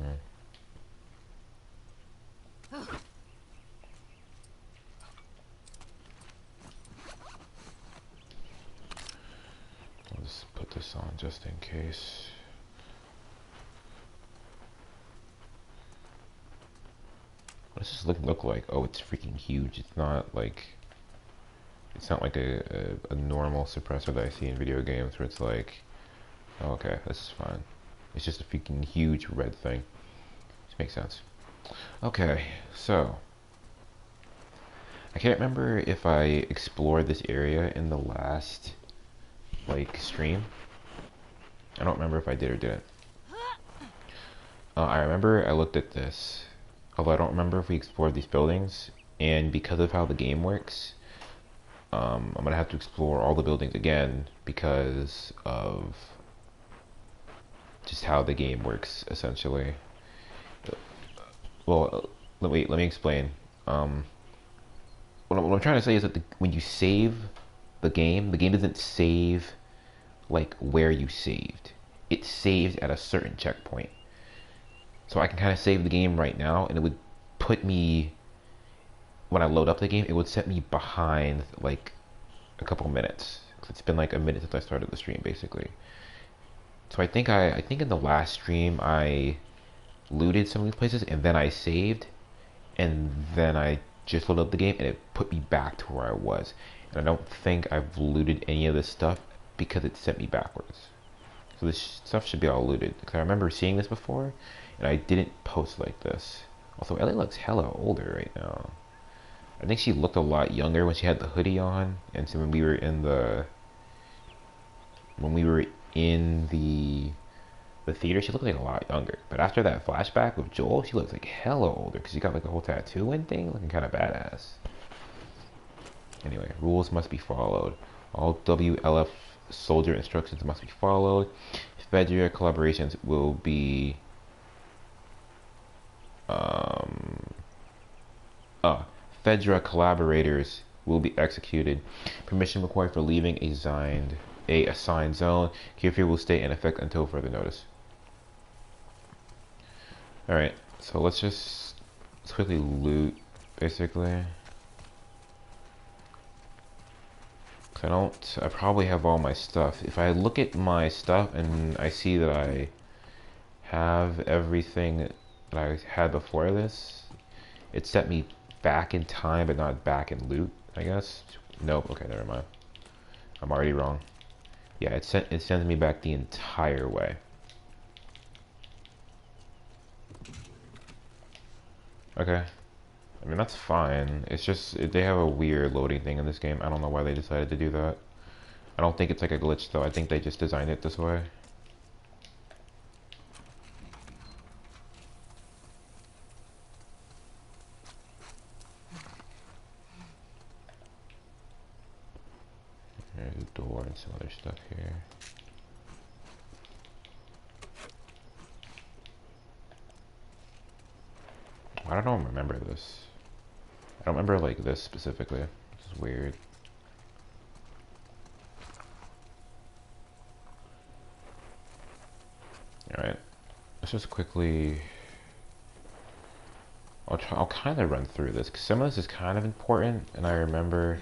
I'll just put this on just in case. What does this look like? Oh, it's freaking huge. It's not like a normal suppressor that I see in video games where it's like, oh, okay, this is fine. It's just a freaking huge red thing. Which makes sense. Okay, so I can't remember if I explored this area in the last stream. I don't remember if I did or didn't. I remember I looked at this, although I don't remember if we explored these buildings. And because of how the game works, I'm gonna have to explore all the buildings again because of just how the game works, essentially. Well, let me explain. What I'm trying to say is that when you save the game doesn't save like where you saved. It saves at a certain checkpoint. So I can kind of save the game right now, and it would put me, when I load up the game, it would set me behind like a couple minutes. It's been like a minute since I started the stream, basically. So I think in the last stream I looted some of these places, and then I saved, and then I just loaded up the game, and it put me back to where I was. And I don't think I've looted any of this stuff because it sent me backwards. So this stuff should be all looted. Because I remember seeing this before, and I didn't post like this. Also, Ellie looks hella older right now. I think she looked a lot younger when she had the hoodie on, and so when we were in the theater, she looked like a lot younger. But after that flashback with Joel, she looks like hella older because she got like a whole tattoo and thing, looking kind of badass. Anyway, rules must be followed. All WLF soldier instructions must be followed. Fedra collaborations will be Fedra collaborators will be executed. Permission required for leaving a assigned zone. Curfew will stay in effect until further notice. Alright, so let's quickly loot, basically. I probably have all my stuff. If I look at my stuff and I see that I have everything that I had before this, it set me back in time but not back in loot, I guess. Nope, okay, never mind. I'm already wrong. Yeah, it sends me back the entire way. Okay. I mean, that's fine. It's just, they have a weird loading thing in this game. I don't know why they decided to do that. I don't think it's like a glitch, though. I think they just designed it this way. There's a door and some other stuff here. I don't remember this. I don't remember like this specifically. This is weird. Alright. Let's just quickly... I'll kind of run through this, because some of this is kind of important, and I remember...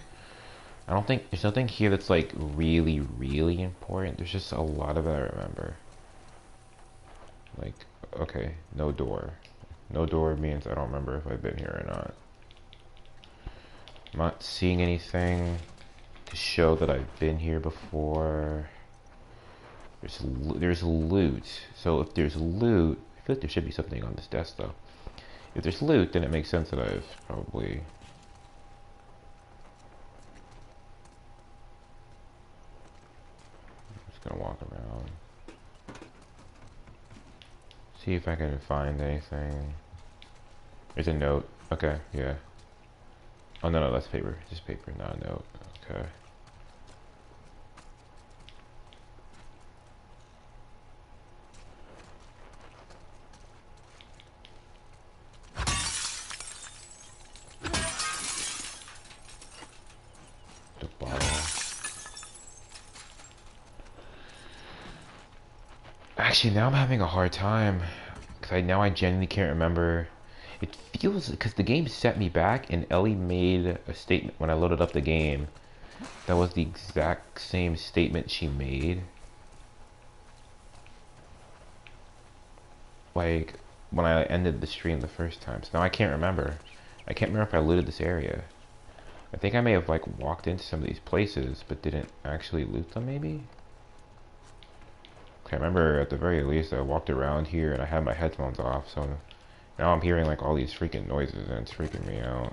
I don't think... There's nothing here that's like really, really important. There's just a lot of it I remember. Like, okay, no door. No door means I don't remember if I've been here or not. I'm not seeing anything to show that I've been here before. There's loot. So if there's loot, I feel like there should be something on this desk though. If there's loot, then it makes sense that I've probably... I'm just gonna walk around. See if I can find anything. There's a note. Okay, yeah. Oh no, that's paper. Just paper, not a note. Okay. The bottle. Actually, now I'm having a hard time Because now I genuinely can't remember. It feels because the game set me back, and Ellie made a statement when I loaded up the game. That was the exact same statement she made. Like when I ended the stream the first time. So now I can't remember. I can't remember if I looted this area. I think I may have like walked into some of these places, but didn't actually loot them maybe? I remember at the very least I walked around here and I had my headphones off, so now I'm hearing like all these freaking noises and it's freaking me out.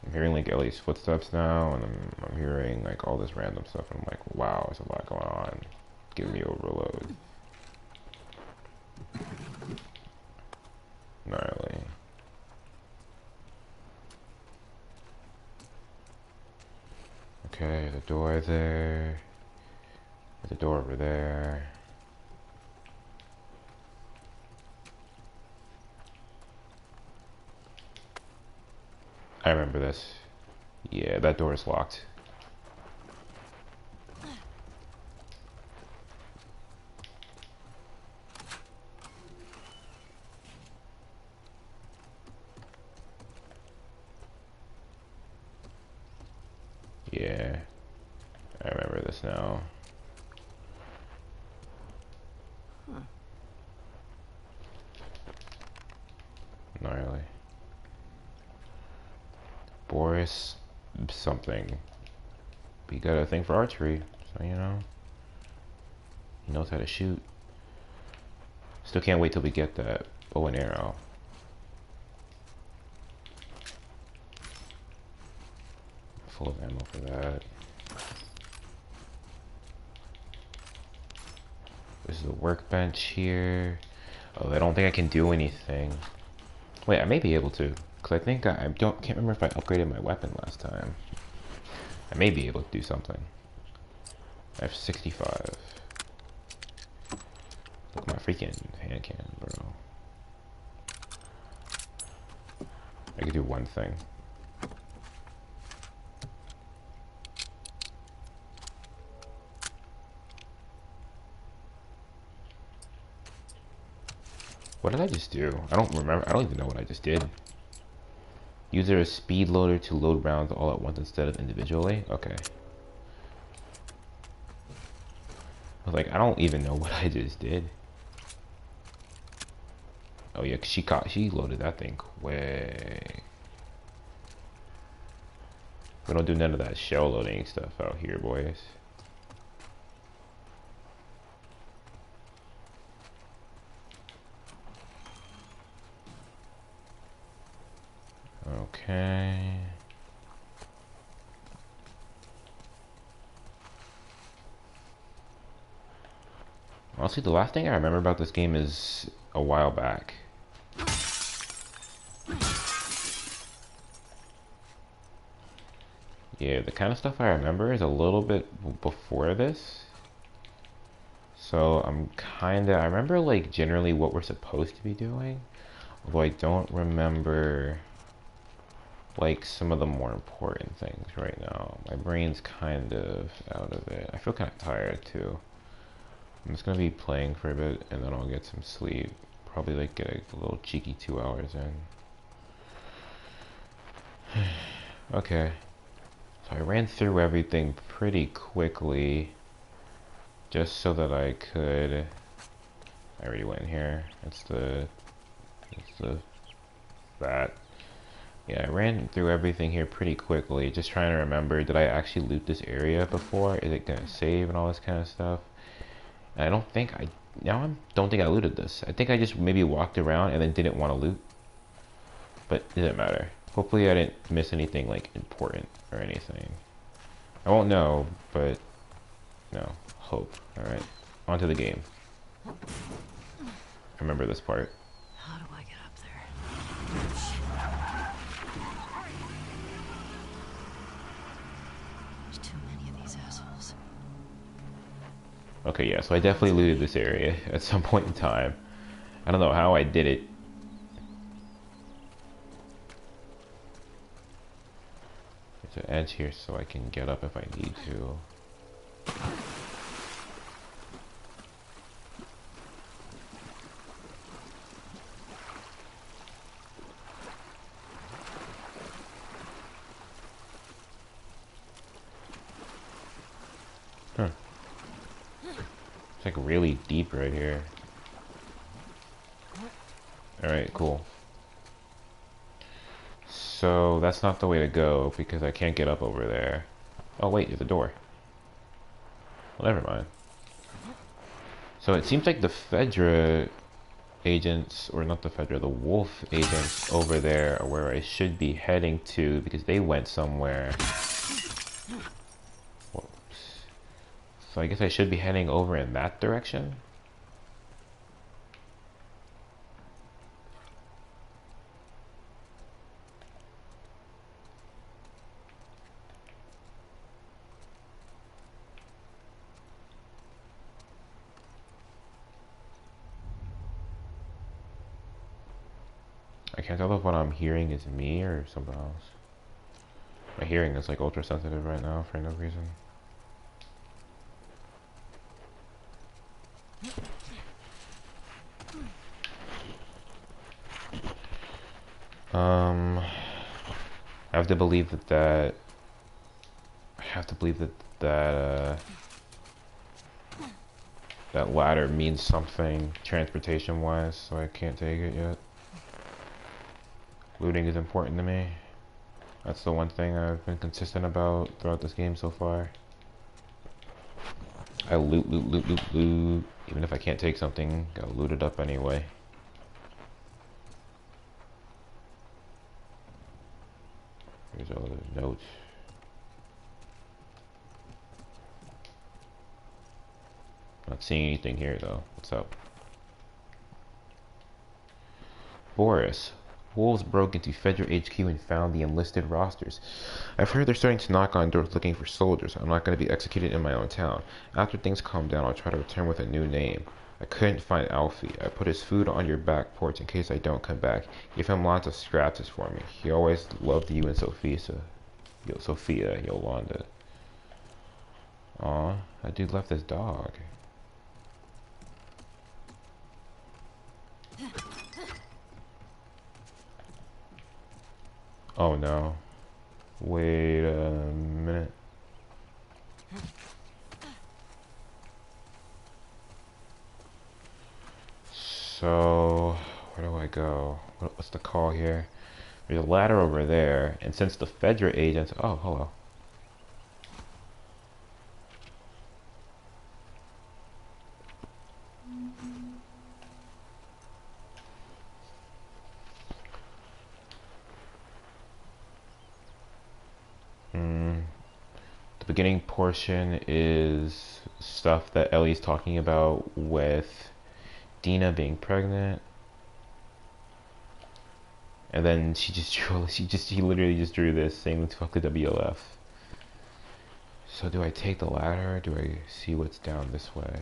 I'm hearing like Ellie's footsteps now, and I'm hearing like all this random stuff, and I'm like, wow, there's a lot going on. Give me overload. Gnarly. Okay, the door there. There's a door over there. I remember this. Yeah, that door is locked. Yeah, I remember this now. Gnarly. Boris something. But he got a thing for archery, so you know. He knows how to shoot. Still can't wait till we get that bow and arrow. Full of ammo for that. This is a workbench here. Oh, I don't think I can do anything. Wait, I may be able to. Because I think can't remember if I upgraded my weapon last time. I may be able to do something. I have 65. Look at my freaking hand cannon, bro. I could do one thing. What did I just do? I don't remember. I don't even know what I just did. Use a speed loader to load rounds all at once instead of individually? Okay. I was like, I don't even know what I just did. Oh yeah, 'cause she loaded that thing quick. We don't do none of that shell loading stuff out here, boys. Okay. Honestly, the last thing I remember about this game is a while back. Yeah, the kind of stuff I remember is a little bit before this. So I remember like generally what we're supposed to be doing. Although I don't remember like some of the more important things right now. My brain's kind of out of it. I feel kind of tired too. I'm just gonna be playing for a bit and then I'll get some sleep. Probably like get a little cheeky 2 hours in. Okay. So I ran through everything pretty quickly just so that I could. I already went in here. It's the that. Yeah, I ran through everything here pretty quickly, just trying to remember, did I actually loot this area before? Is it gonna save and all this kind of stuff? And I don't think I looted this. I think I just maybe walked around and then didn't want to loot. But it doesn't matter. Hopefully I didn't miss anything like important or anything. I won't know, but no, hope. Alright, on to the game. Remember this part. How do I get up there? There's too many of these assholes. Okay, yeah, so I definitely looted this area at some point in time. I don't know how I did it. There's an edge here so I can get up if I need to. like really deep right here. Alright, cool. So that's not the way to go because I can't get up over there. Oh wait, there's a door. Well, never mind. So it seems like the Fedra agents, or not the Fedra, the Wolf agents over there are where I should be heading to because they went somewhere. Whoops. So I guess I should be heading over in that direction? I can't tell if what I'm hearing is me or something else. My hearing is like ultra sensitive right now for no reason. I have to believe I have to believe that ladder means something transportation wise, so I can't take it yet. Looting is important to me. That's the one thing I've been consistent about throughout this game so far. I loot, loot, loot, loot, loot. Even if I can't take something, gotta loot it up anyway. Here's all the notes. Not seeing anything here though. What's up? Boris. Wolves broke into Fedra HQ and found the enlisted rosters. I've heard they're starting to knock on doors looking for soldiers. I'm not going to be executed in my own town. After things calm down, I'll try to return with a new name. I couldn't find Alfie. I put his food on your back porch in case I don't come back. Give him lots of scraps for me. He always loved you and Sophia, Yolanda. Aw, that dude left his dog. Oh no. Wait a minute. So, where do I go? What's the call here? There's a ladder over there, and since the Fedra agents... Oh, hello. The beginning portion is stuff that Ellie's talking about with Dina being pregnant. And then he literally just drew this saying fuck the WLF. So do I take the ladder or do I see what's down this way?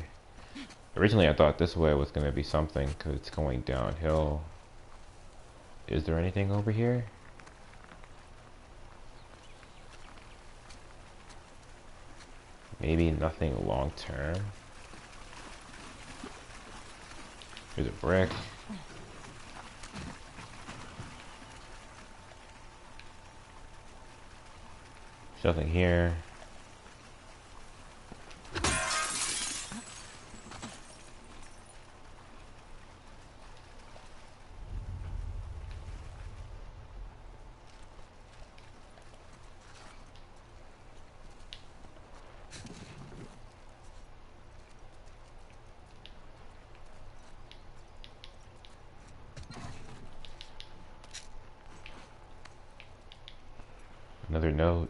Originally I thought this way was going to be something because it's going downhill. Is there anything over here? Maybe nothing long term. There's a brick. There's nothing here. Another note.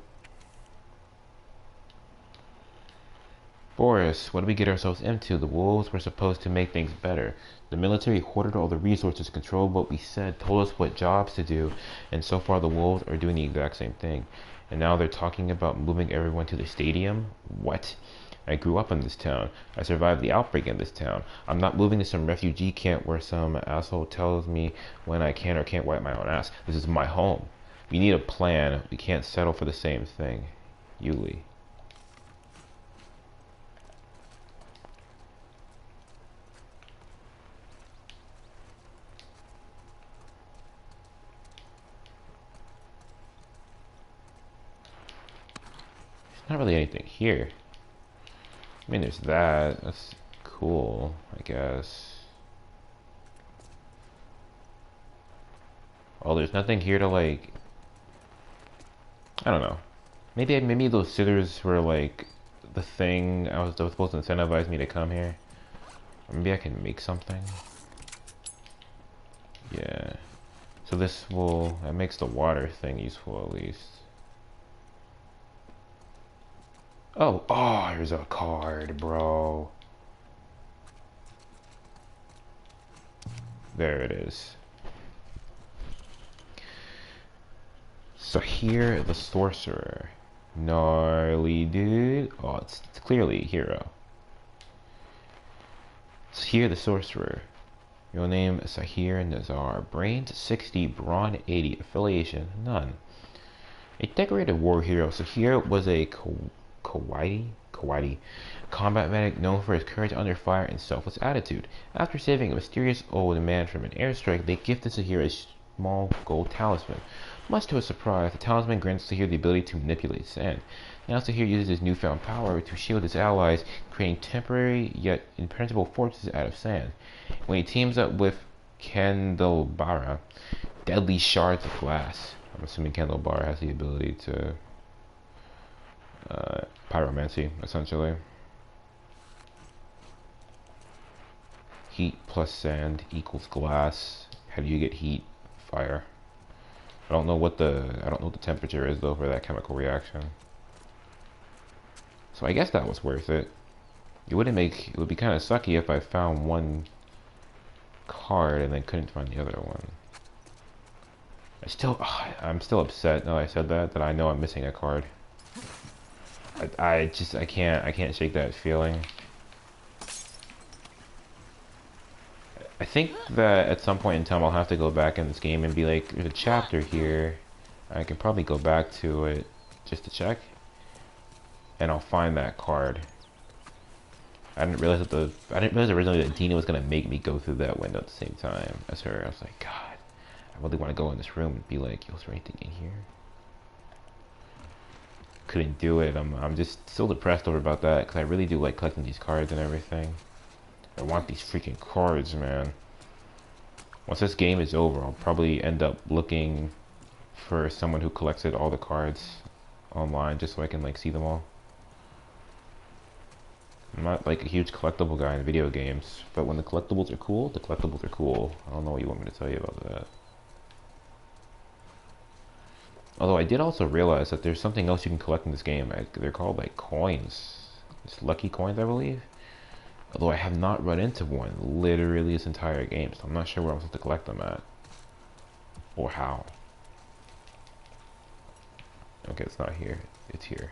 Boris, what did we get ourselves into? The wolves were supposed to make things better. The military hoarded all the resources, controlled what we said, told us what jobs to do, and so far the wolves are doing the exact same thing. And now they're talking about moving everyone to the stadium? What? I grew up in this town. I survived the outbreak in this town. I'm not moving to some refugee camp where some asshole tells me when I can or can't wipe my own ass. This is my home. We need a plan. We can't settle for the same thing. Yuli. There's not really anything here. I mean, there's that. That's cool, I guess. Oh, there's nothing here to like. I don't know. Maybe those scissors were like the thing that was supposed to incentivize me to come here. Or maybe I can make something. Yeah. So that makes the water thing useful at least. Oh, here's a card, bro. There it is. So here, the sorcerer. Gnarly dude. Oh, it's clearly a hero. So here, the sorcerer. Your name is Sahir Nazar. Brains 60, brawn 80. Affiliation none. A decorated war hero. Sahir was a kawaii combat medic known for his courage under fire and selfless attitude. After saving a mysterious old man from an airstrike, they gifted Sahir a small gold talisman. Much to his surprise, the talisman grants Sahir the ability to manipulate sand. Now Sahir uses his newfound power to shield his allies, creating temporary yet impenetrable fortresses out of sand. When he teams up with Candelabra, deadly shards of glass. I'm assuming Candelabra has the ability to pyromancy, essentially. Heat plus sand equals glass. How do you get heat? Fire. I don't know what the temperature is though for that chemical reaction. So I guess that was worth it. It would be kind of sucky if I found one card and then couldn't find the other one. I'm still upset now I said that I know I'm missing a card. I can't shake that feeling. I think that at some point in time I'll have to go back in this game and be like, there's a chapter here. I can probably go back to it just to check. And I'll find that card. I didn't realize originally that Dina was gonna make me go through that window at the same time as her. I was like, God, I really want to go in this room and be like, yo, is there anything in here? Couldn't do it. I'm just still depressed over about that because I really do like collecting these cards and everything. I want these freaking cards, man. Once this game is over, I'll probably end up looking for someone who collected all the cards online just so I can like see them all. I'm not like a huge collectible guy in video games, but when the collectibles are cool, the collectibles are cool. I don't know what you want me to tell you about that. Although I did also realize that there's something else you can collect in this game. They're called like coins. It's lucky coins, I believe. Although I have not run into one literally this entire game, so I'm not sure where I'm supposed to collect them at. Or how. Okay, it's not here. It's here.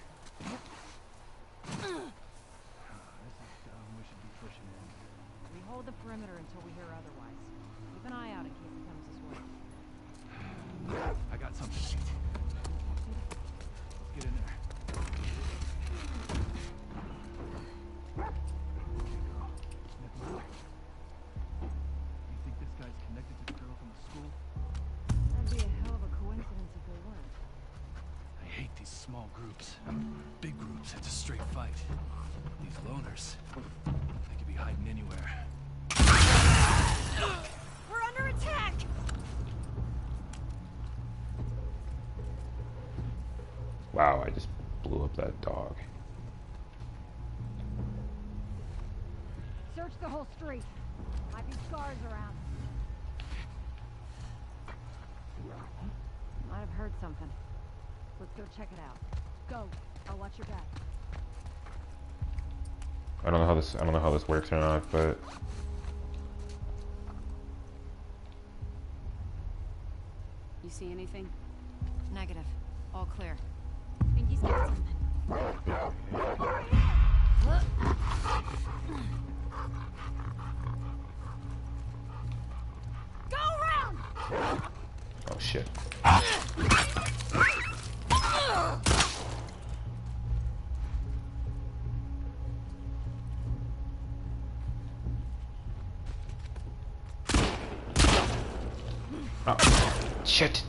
We hold the perimeter until we hear otherwise. Keep an eye out in case it comes this way. I got something. Let's get in there. You think this guy's connected to the girl from the school? That'd be a hell of a coincidence if they weren't. I hate these small groups. Big groups, it's a straight fight. These loners, they could be hiding anywhere. We're under attack! Wow, I just blew up that dog. Search the whole street. Might be scars around. Might have heard something. Let's go check it out. Go. I'll watch your back. I don't know how this works or not, but You see anything? Negative. All clear. Think he's got something. Go around! oh shit. Oh, shit.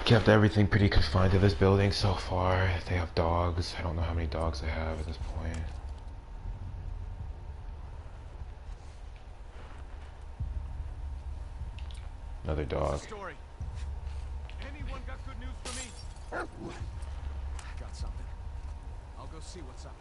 kept everything pretty confined to this building so far. They have dogs. I don't know how many dogs they have at this point. Another dog. Story. Anyone got good news for me? I got something. I'll go see what's up.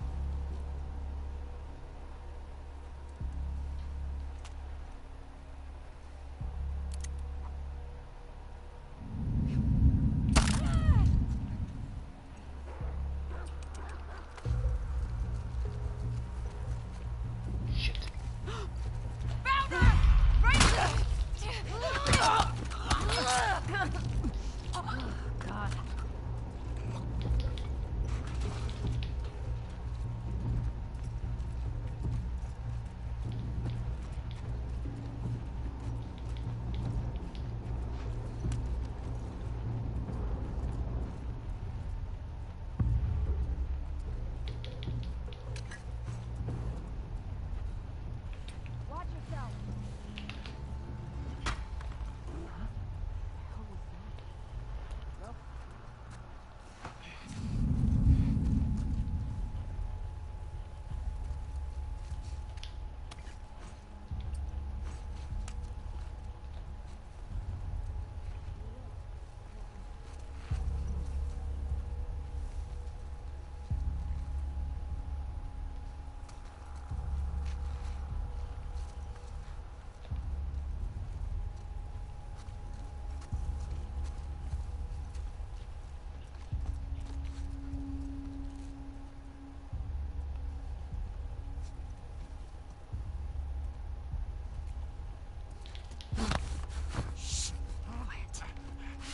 Shit. Found her! Right there! Oh, God. Watch yourself. Huh? The hell was that? Well,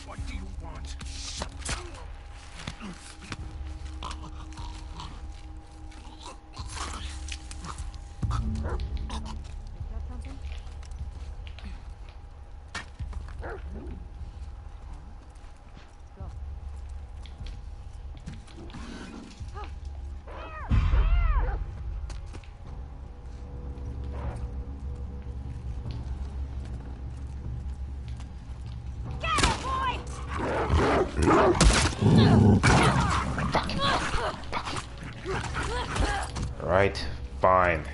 What do you want? is that something? Go. Get him, boy! Right, fine.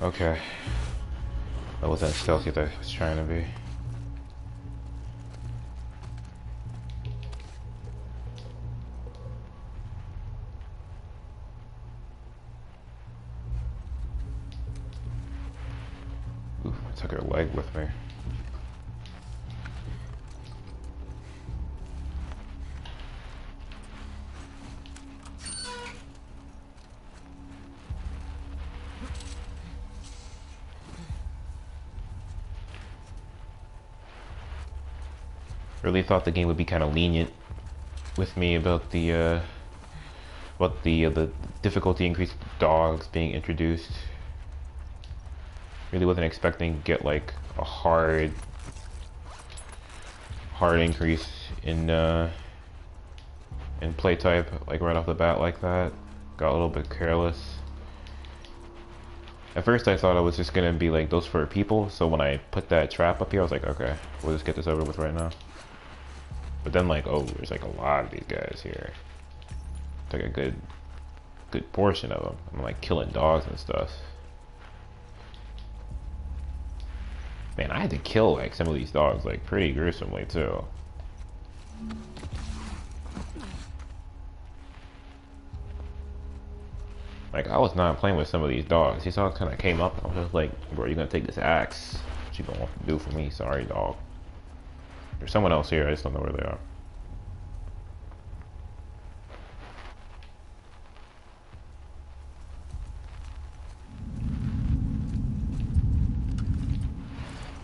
Okay. That wasn't as stealthy as I was trying to be. Ooh, I took her leg with me. Really thought the game would be kind of lenient with me about the difficulty increase of dogs being introduced. Really wasn't expecting to get like a hard increase in play type like right off the bat like that. Got a little bit careless. At first I thought it was just gonna be like those for people, so when I put that trap up here I was like, okay, we'll just get this over with right now. But then like, oh, there's like a lot of these guys here. It's like a good portion of them. I'm like killing dogs and stuff. Man, I had to kill like some of these dogs like pretty gruesomely too. Like I was not playing with some of these dogs. These dogs kind of came up and I was just like, bro, you gonna take this axe? What you gonna do for me? Sorry, dog. There's someone else here. I just don't know where they are.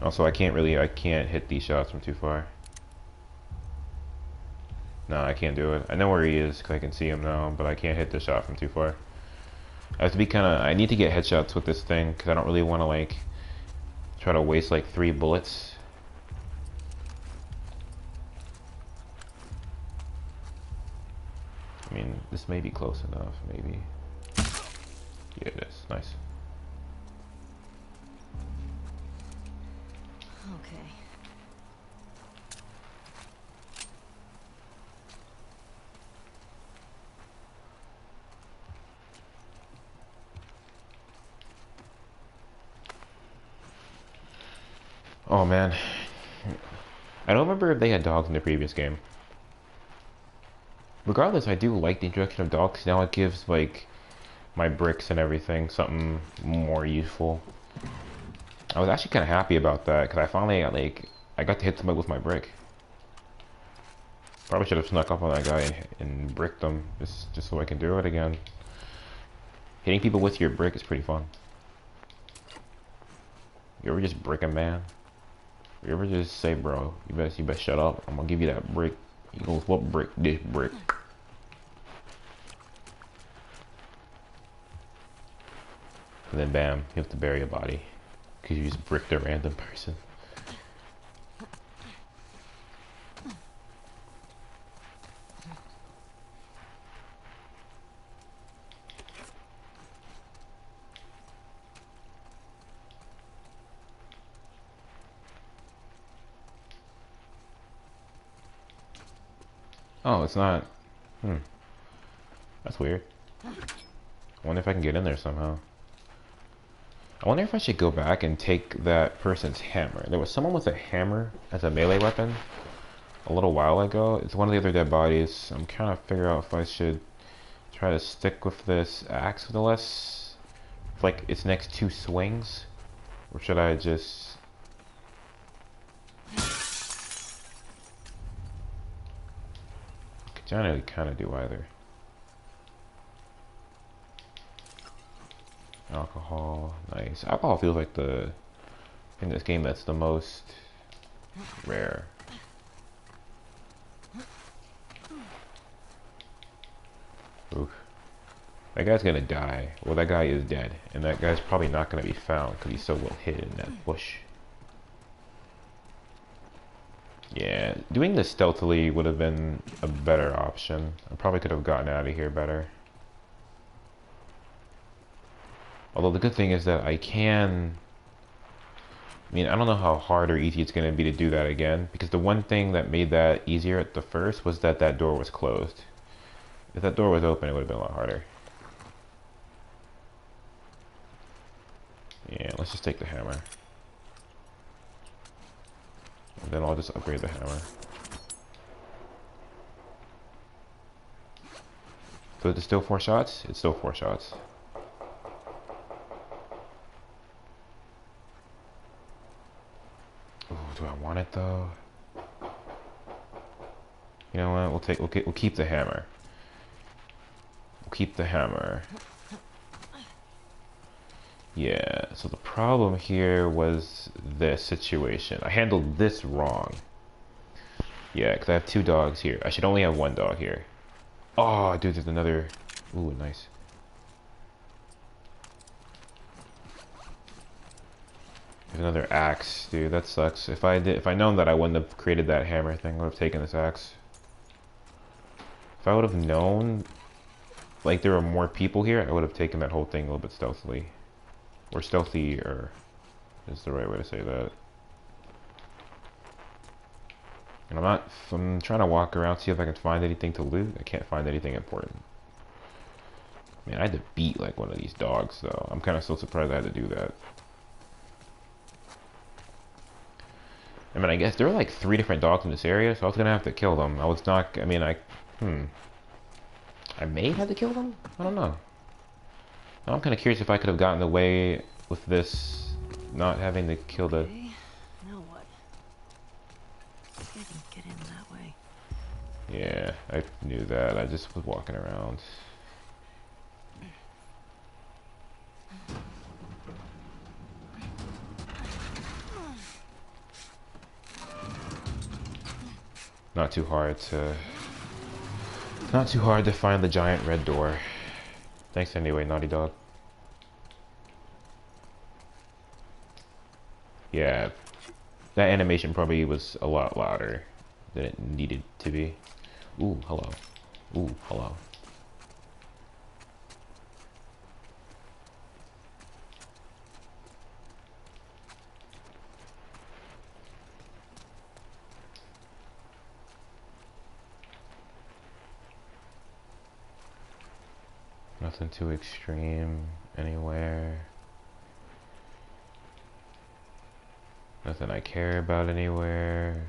Also, I can't hit these shots from too far. No, I can't do it. I know where he is because I can see him now, but I can't hit the shot from too far. I have to be I need to get headshots with this thing because I don't really want to like try to waste like 3 bullets. I mean, this may be close enough, maybe. Yeah, it is. Nice. Okay. Oh man, I don't remember if they had dogs in the previous game. Regardless, I do like the introduction of dogs. Now it gives like my bricks and everything something more useful. I was actually kind of happy about that because I finally I got to hit somebody with my brick. Probably should have snuck up on that guy and bricked them just so I can do it again. Hitting people with your brick is pretty fun. You ever just brick a man? You ever just say, bro, you best shut up. I'm gonna give you that brick. He goes, what brick? This brick. And then bam, you have to bury a body because you just bricked a random person. Oh, it's not. Hmm. That's weird. I wonder if I can get in there somehow. I wonder if I should go back and take that person's hammer. There was someone with a hammer as a melee weapon a little while ago. It's one of the other dead bodies. I'm trying to figure out if I should try to stick with this axe with the less, like its next two swings, or should I just? Generally, kind of do either. Alcohol, nice. Alcohol feels like the in this game that's the most rare. Oof. That guy's gonna die. Well, that guy is dead, and that guy's probably not gonna be found because he's so well hidden in that bush. Yeah, doing this stealthily would have been a better option. I probably could have gotten out of here better. Although the good thing is that I can... I mean, I don't know how hard or easy it's going to be to do that again, because the one thing that made that easier at the first was that that door was closed. If that door was open, it would have been a lot harder. Yeah, let's just take the hammer. And then I'll just upgrade the hammer. So it's still 4 shots? It's still 4 shots. Ooh, do I want it though? You know what? We'll keep the hammer. We'll keep the hammer. Yeah, so the problem here was this situation. I handled this wrong. Yeah, because I have 2 dogs here. I should only have 1 dog here. Oh, dude, there's another... Ooh, nice. There's another axe, dude. That sucks. If I known that, I wouldn't have created that hammer thing. I would have taken this axe. If I would have known, like, there were more people here, I would have taken that whole thing a little bit stealthily. Or stealthier is the right way to say that. And I'm trying to walk around, see if I can find anything to loot. I can't find anything important. Man, I had to beat like one of these dogs, though. I'm kind of still surprised I had to do that. I mean, I guess there were like 3 different dogs in this area, so I was gonna have to kill them. I was not, I mean, I may have had to kill them? I don't know. Now I'm kind of curious if I could have gotten away with this, not having to kill the... Okay, now what? I can get in that way. Yeah, I knew that. I just was walking around. Not too hard to find the giant red door. Thanks anyway, Naughty Dog. Yeah, that animation probably was a lot louder than it needed to be. Ooh, hello. Ooh, hello. Nothing too extreme anywhere. Nothing I care about anywhere.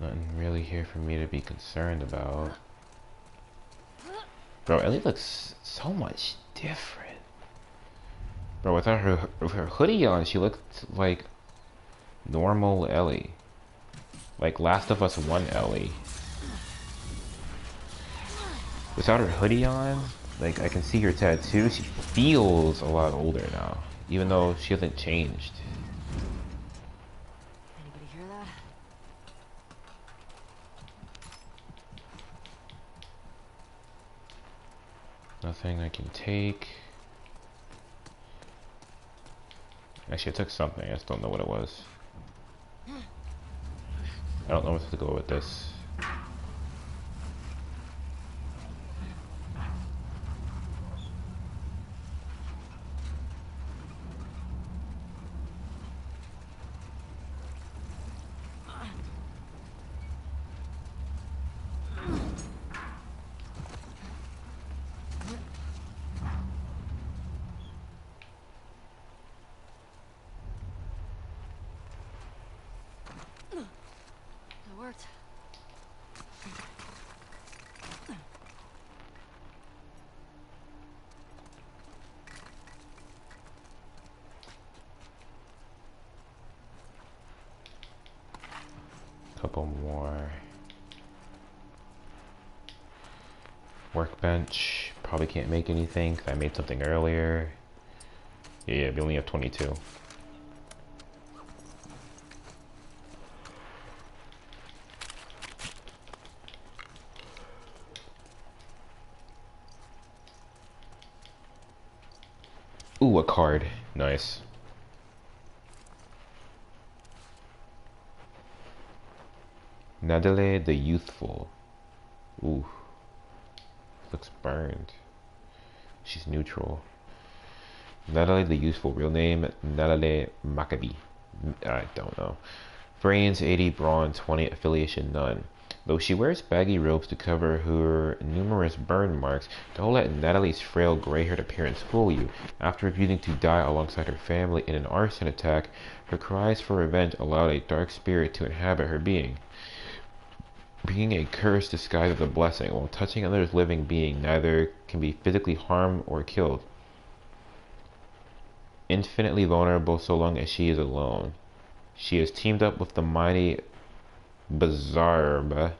Nothing really here for me to be concerned about. Bro, Ellie looks so much different. Bro, without her hoodie on, she looked like normal Ellie. Like Last of Us 1 Ellie. Without her hoodie on, like I can see her tattoo, she feels a lot older now. Even though she hasn't changed. Anybody hear that? Nothing I can take. Actually, I took something. I just don't know what it was. I don't know what to go with this. It worked. Couple more. Workbench. Probably can't make anything because I made something earlier. Yeah, we only have 22. Ooh, a card. Nice. Nadale the Youthful. Ooh. Looks burned. She's neutral. Nadale the Useful. Real name, Nadale Maccabi. I don't know. Brains 80, Brawn 20, affiliation none. Though she wears baggy robes to cover her numerous burn marks, don't let Natalie's frail gray-haired appearance fool you. After refusing to die alongside her family in an arson attack, her cries for revenge allowed a dark spirit to inhabit her being. Being a curse disguised as a blessing, while touching another living being, neither can be physically harmed or killed. Infinitely vulnerable so long as she is alone. She is teamed up with the mighty Bazarba,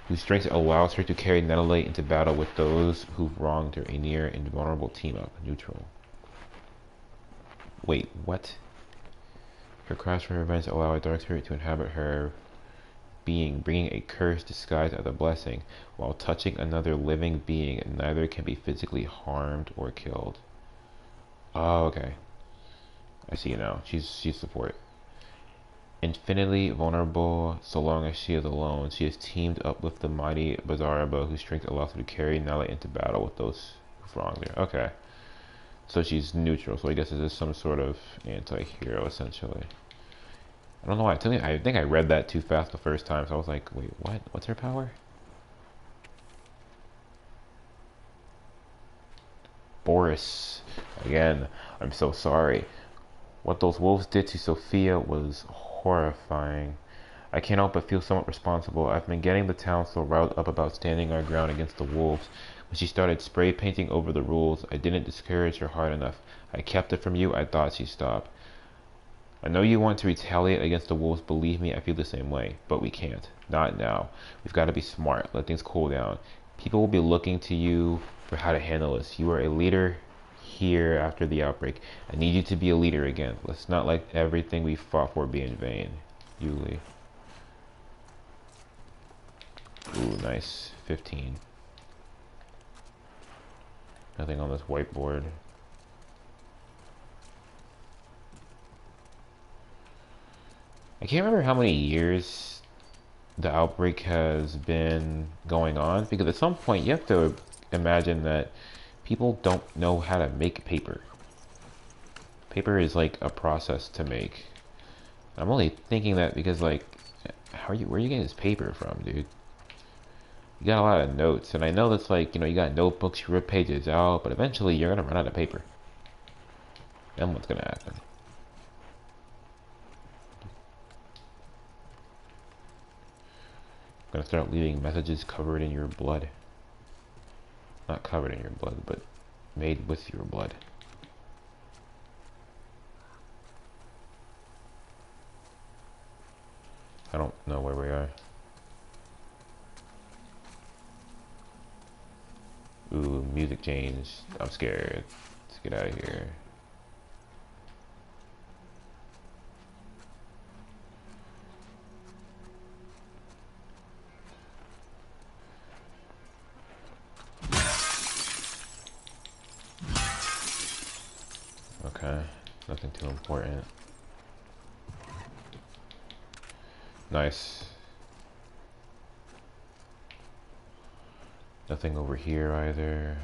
whose strength allows her to carry Natalie into battle with those who've wronged her. A near invulnerable team-up. Neutral. Wait, what? Her cries for revenge allow a dark spirit to inhabit her being, bringing a curse disguised as a blessing. While touching another living being, neither can be physically harmed or killed. Oh, okay. I see now. She's support. Infinitely vulnerable so long as she is alone. She is teamed up with the mighty Bazaraba, whose strength allows her to carry Nala into battle with those who've wronged her. Okay. So she's neutral, so I guess this is some sort of anti-hero, essentially. I don't know why. I think I read that too fast the first time, so I was like, wait, what? What's her power? Boris. Again, I'm so sorry. What those wolves did to Sophia was horrifying. I can't help but feel somewhat responsible. I've been getting the town so riled up about standing our ground against the wolves. When she started spray painting over the rules, I didn't discourage her hard enough. I kept it from you. I thought she'd stop. I know you want to retaliate against the wolves. Believe me, I feel the same way. But we can't. Not now. We've got to be smart. Let things cool down. People will be looking to you for how to handle this. You are a leader here after the outbreak. I need you to be a leader again. Let's not let everything we fought for be in vain. Yuli. Ooh, nice. 15. Nothing on this whiteboard. I can't remember how many years the outbreak has been going on, because at some point you have to imagine that people don't know how to make paper. Paper is like a process to make. I'm only thinking that because like, where are you getting this paper from, dude? You got a lot of notes, and I know that's like, you got notebooks, you rip pages out, but eventually you're gonna run out of paper. Then what's gonna happen? I'm gonna start leaving messages covered in your blood. Not covered in your blood, but made with your blood. I don't know where we are. Ooh, music changed. I'm scared. Let's get out of here. Okay, nothing too important. Nice. Nothing over here either.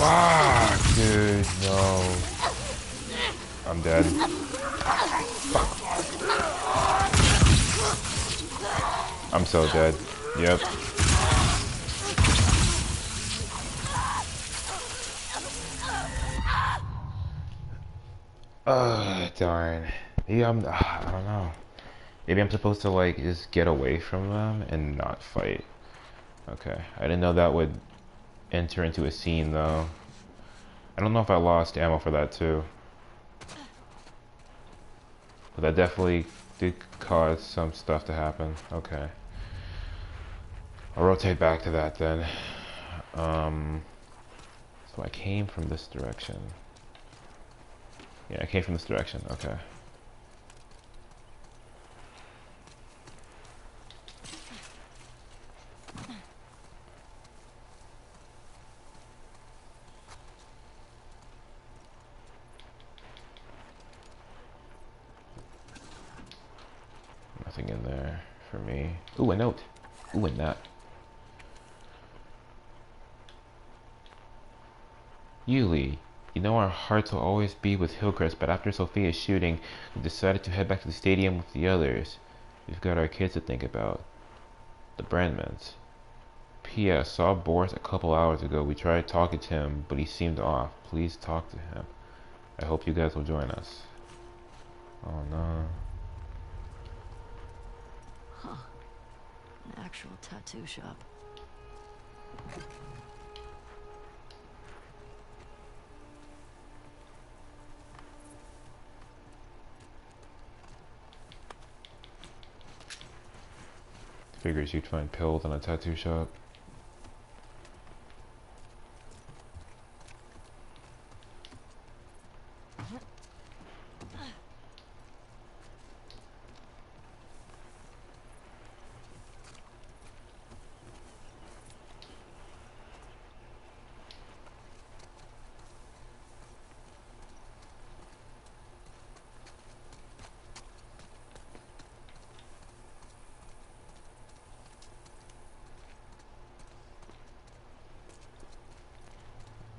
Fuck, dude, no. I'm dead. Fuck. I'm so dead. Yep. Darn. Maybe I don't know. Maybe I'm supposed to like just get away from them and not fight. Okay. I didn't know that would enter into a scene though. I don't know if I lost ammo for that too. But that definitely did cause some stuff to happen. Okay. I'll rotate back to that then. So I came from this direction. Yeah, I came from this direction. Okay. Nothing in there for me. Ooh, a note. Ooh, and that. Yuli, you know our hearts will always be with Hillcrest, but after Sophia's shooting, we decided to head back to the stadium with the others. We've got our kids to think about. The Brandmans. P.S. Saw Boris a couple hours ago. We tried talking to him, but he seemed off. Please talk to him. I hope you guys will join us. Oh no. Huh. An actual tattoo shop. Figures you'd find pills in a tattoo shop.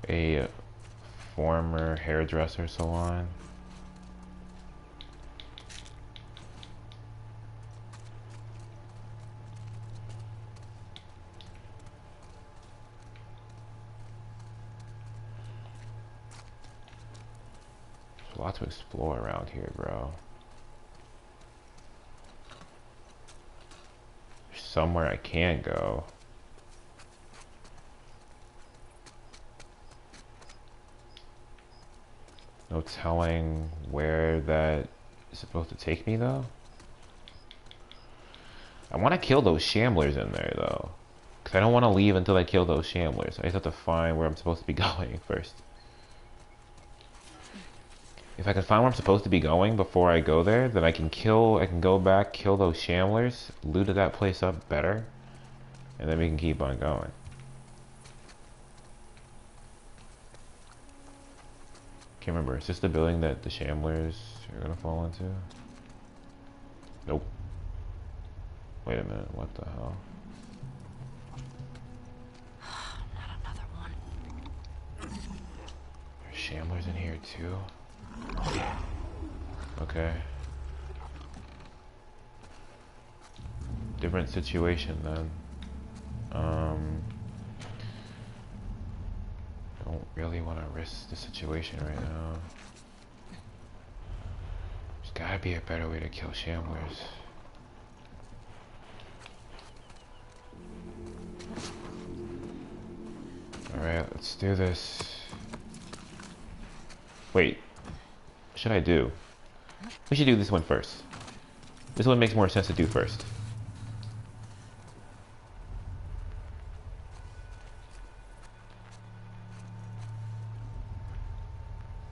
A former hairdresser salon. There's a lot to explore around here, bro. There's somewhere I can go. No telling where that is supposed to take me, though. I want to kill those shamblers in there, though. Because I don't want to leave until I kill those shamblers. I just have to find where I'm supposed to be going first. If I can find where I'm supposed to be going before I go there, then I can go back, kill those shamblers, loot that place up better, and then we can keep on going. Can't remember, is this the building that the shamblers are gonna fall into? Nope. Wait a minute, what the hell? Not another one. There's shamblers in here too? Okay. Different situation then. Don't really want to risk the situation right now. There's gotta be a better way to kill shamblers. Alright, let's do this. Wait. What should I do? We should do this one first. This one makes more sense to do first.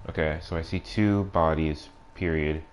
Okay, so I see 2 bodies, period.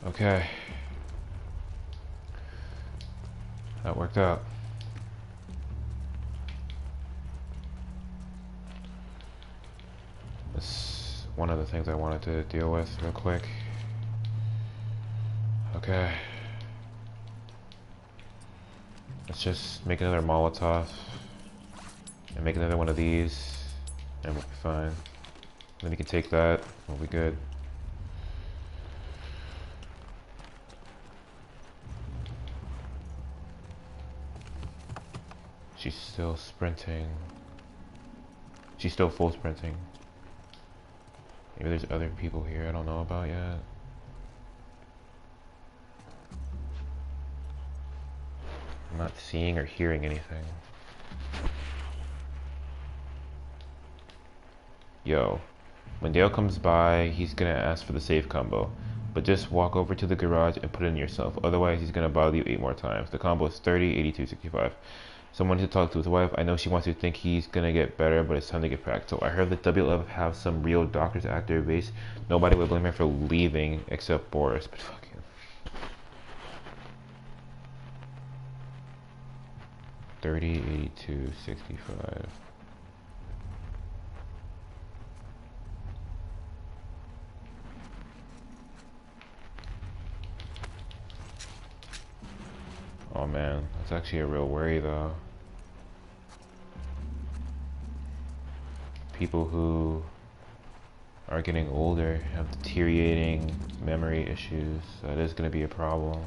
Okay. That worked out. This is one of the things I wanted to deal with real quick. Okay. Let's just make another Molotov and make another one of these and we'll be fine. Then we can take that, we'll be good. She's still sprinting. She's still full sprinting. Maybe there's other people here I don't know about yet. I'm not seeing or hearing anything. Yo, when Dale comes by, he's gonna ask for the safe combo. But just walk over to the garage and put it in yourself. Otherwise, he's gonna bother you 8 more times. The combo is 30, 82, 65. Someone to talk to his wife. I know she wants to think he's gonna get better, but it's time to get practical. I heard the WLF have some real doctors at their base. Nobody would blame her for leaving except Boris. But fuck him. 30, 82, 65. Oh man, that's actually a real worry though. People who are getting older have deteriorating memory issues. That is going to be a problem.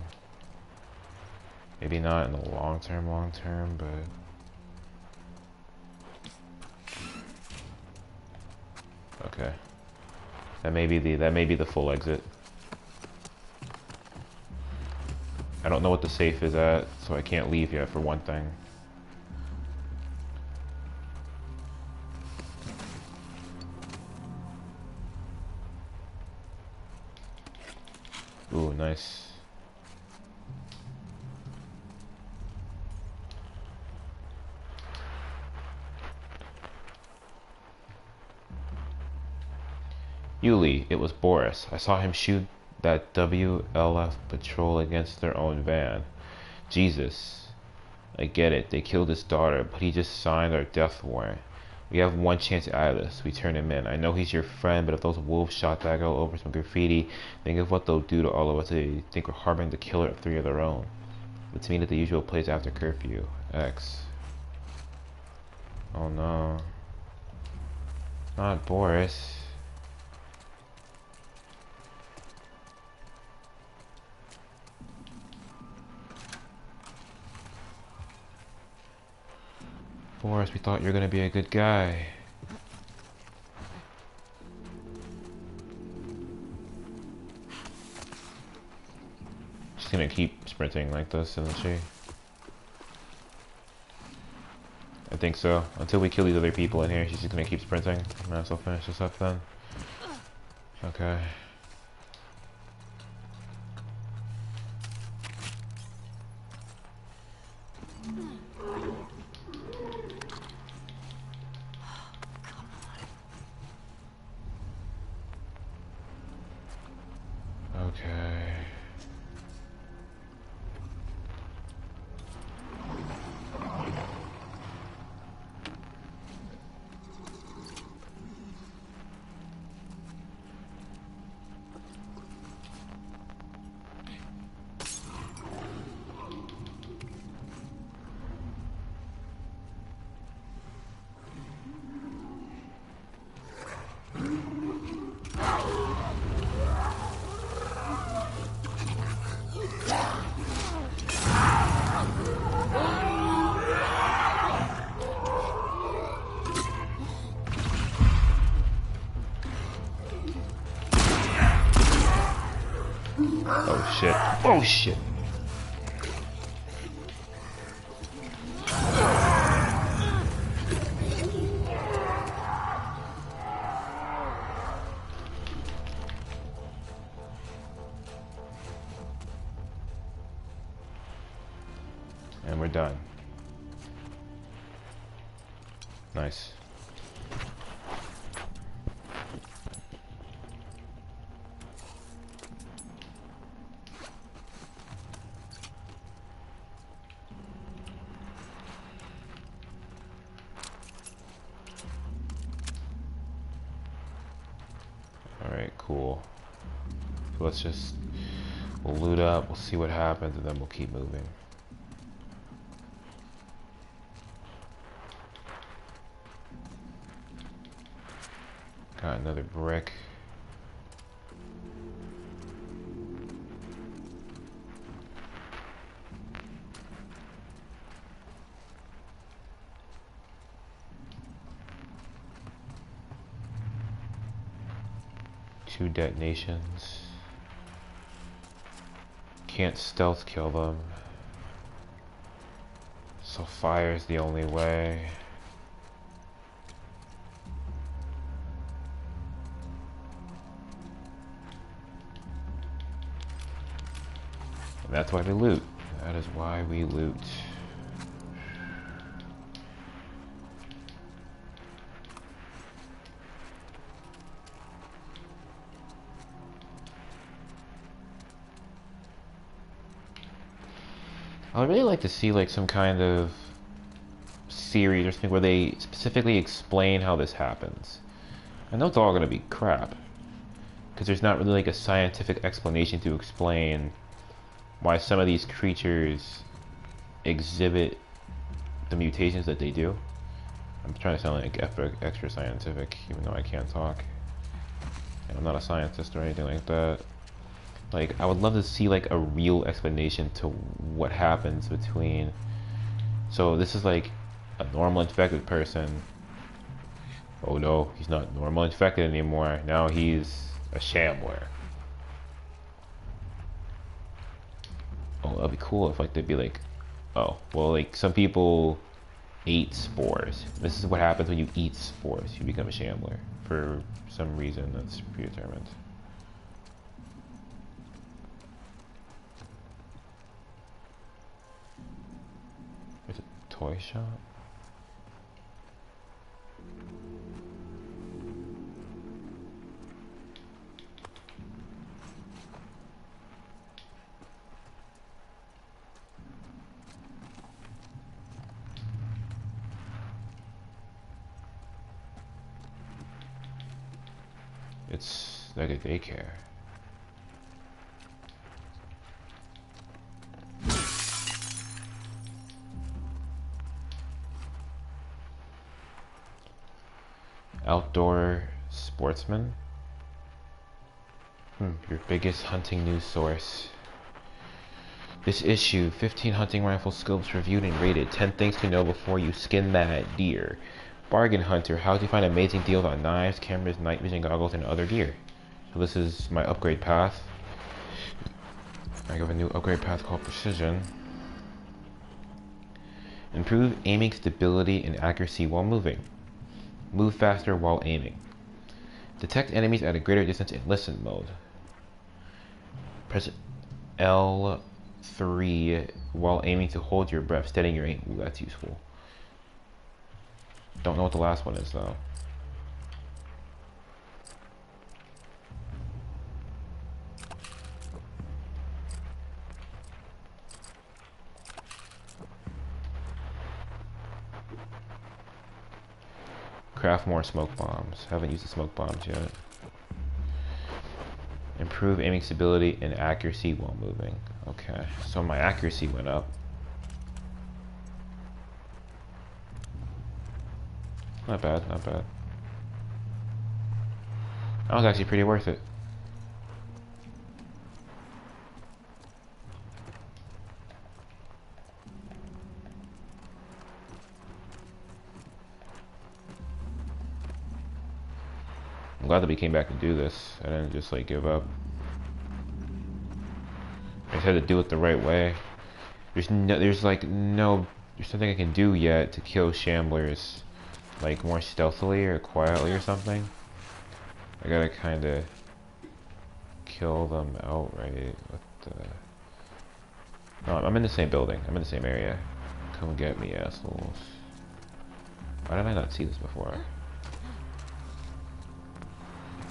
Maybe not in the long term, but okay. That may be the full exit. I don't know what the safe is at, so I can't leave yet for one thing. Ooh, nice. Yuli, it was Boris. I saw him shoot that WLF patrol against their own van. Jesus. I get it, they killed his daughter, but he just signed our death warrant. We have one chance out of this. We turn him in. I know he's your friend, but if those wolves shot that girl over some graffiti, think of what they'll do to all of us. They think we're harboring the killer of 3 of their own. Let's meet at the usual place after curfew. X. Oh no. Not Boris. Boris, we thought you were gonna be a good guy. She's gonna keep sprinting like this, isn't she? I think so. Until we kill these other people in here, she's just gonna keep sprinting. Might as well finish this up then. Okay. Okay. Oh shit. Oh shit. And we're done. Nice. Alright, cool. So let's just, we'll loot up, we'll see what happens, and then we'll keep moving. Got another brick. 2 detonations. Can't stealth kill them. So fire's the only way. And that's why we loot. That is why we loot. I would really like to see like some kind of series or something where they specifically explain how this happens. I know it's all gonna be crap, because there's not really like a scientific explanation to explain why some of these creatures exhibit the mutations that they do. I'm trying to sound like extra scientific, even though I can't talk. And I'm not a scientist or anything like that. Like, I would love to see like a real explanation to what happens between. So this is like a normal infected person. Oh no, he's not normal infected anymore. Now he's a shambler. Oh, that'd be cool if like they'd be like, oh, well, like some people ate spores. This is what happens when you eat spores. You become a shambler for some reason that's predetermined. There's a toy shop. It's like a daycare. Outdoor sportsman. Your biggest hunting news source. This issue, 15 hunting rifle scopes reviewed and rated. 10 things to know before you skin that deer. Bargain hunter, how to find amazing deals on knives, cameras, night vision goggles, and other gear. So this is my upgrade path. I have a new upgrade path called precision. Improve aiming stability and accuracy while moving. Move faster while aiming. Detect enemies at a greater distance in listen mode. Press L3 while aiming to hold your breath, steadying your aim. Ooh, that's useful. Don't know what the last one is though. Craft more smoke bombs. Haven't used the smoke bombs yet. Improve aiming stability and accuracy while moving. Okay, so my accuracy went up. Not bad, not bad. That was actually pretty worth it. I'm glad that we came back to do this. I didn't just like give up. I just had to do it the right way. There's nothing I can do yet to kill shamblers, like more stealthily or quietly or something. I gotta kind of kill them outright with the. No, I'm in the same building. I'm in the same area. Come get me, assholes. Why did I not see this before?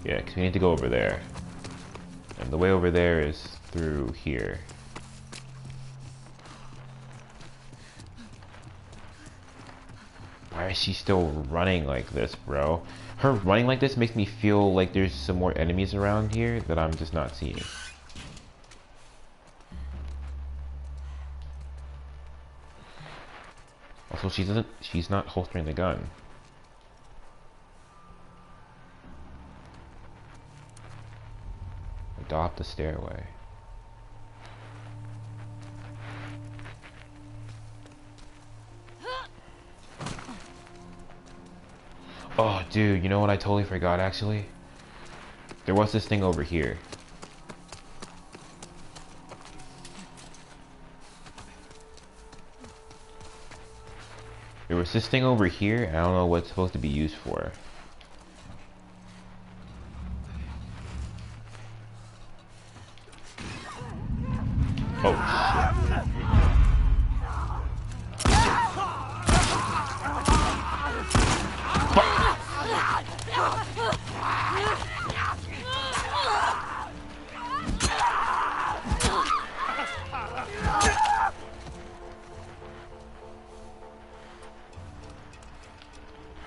Yeah, because we need to go over there. And the way over there is through here. Why is she still running like this, bro? Her running like this makes me feel like there's some more enemies around here that I'm just not seeing. Also, she's not holstering the gun. Adopt the stairway. Oh, dude, you know what I totally forgot, actually? There was this thing over here. There was this thing over here. I don't know what it's supposed to be used for. Oh shit.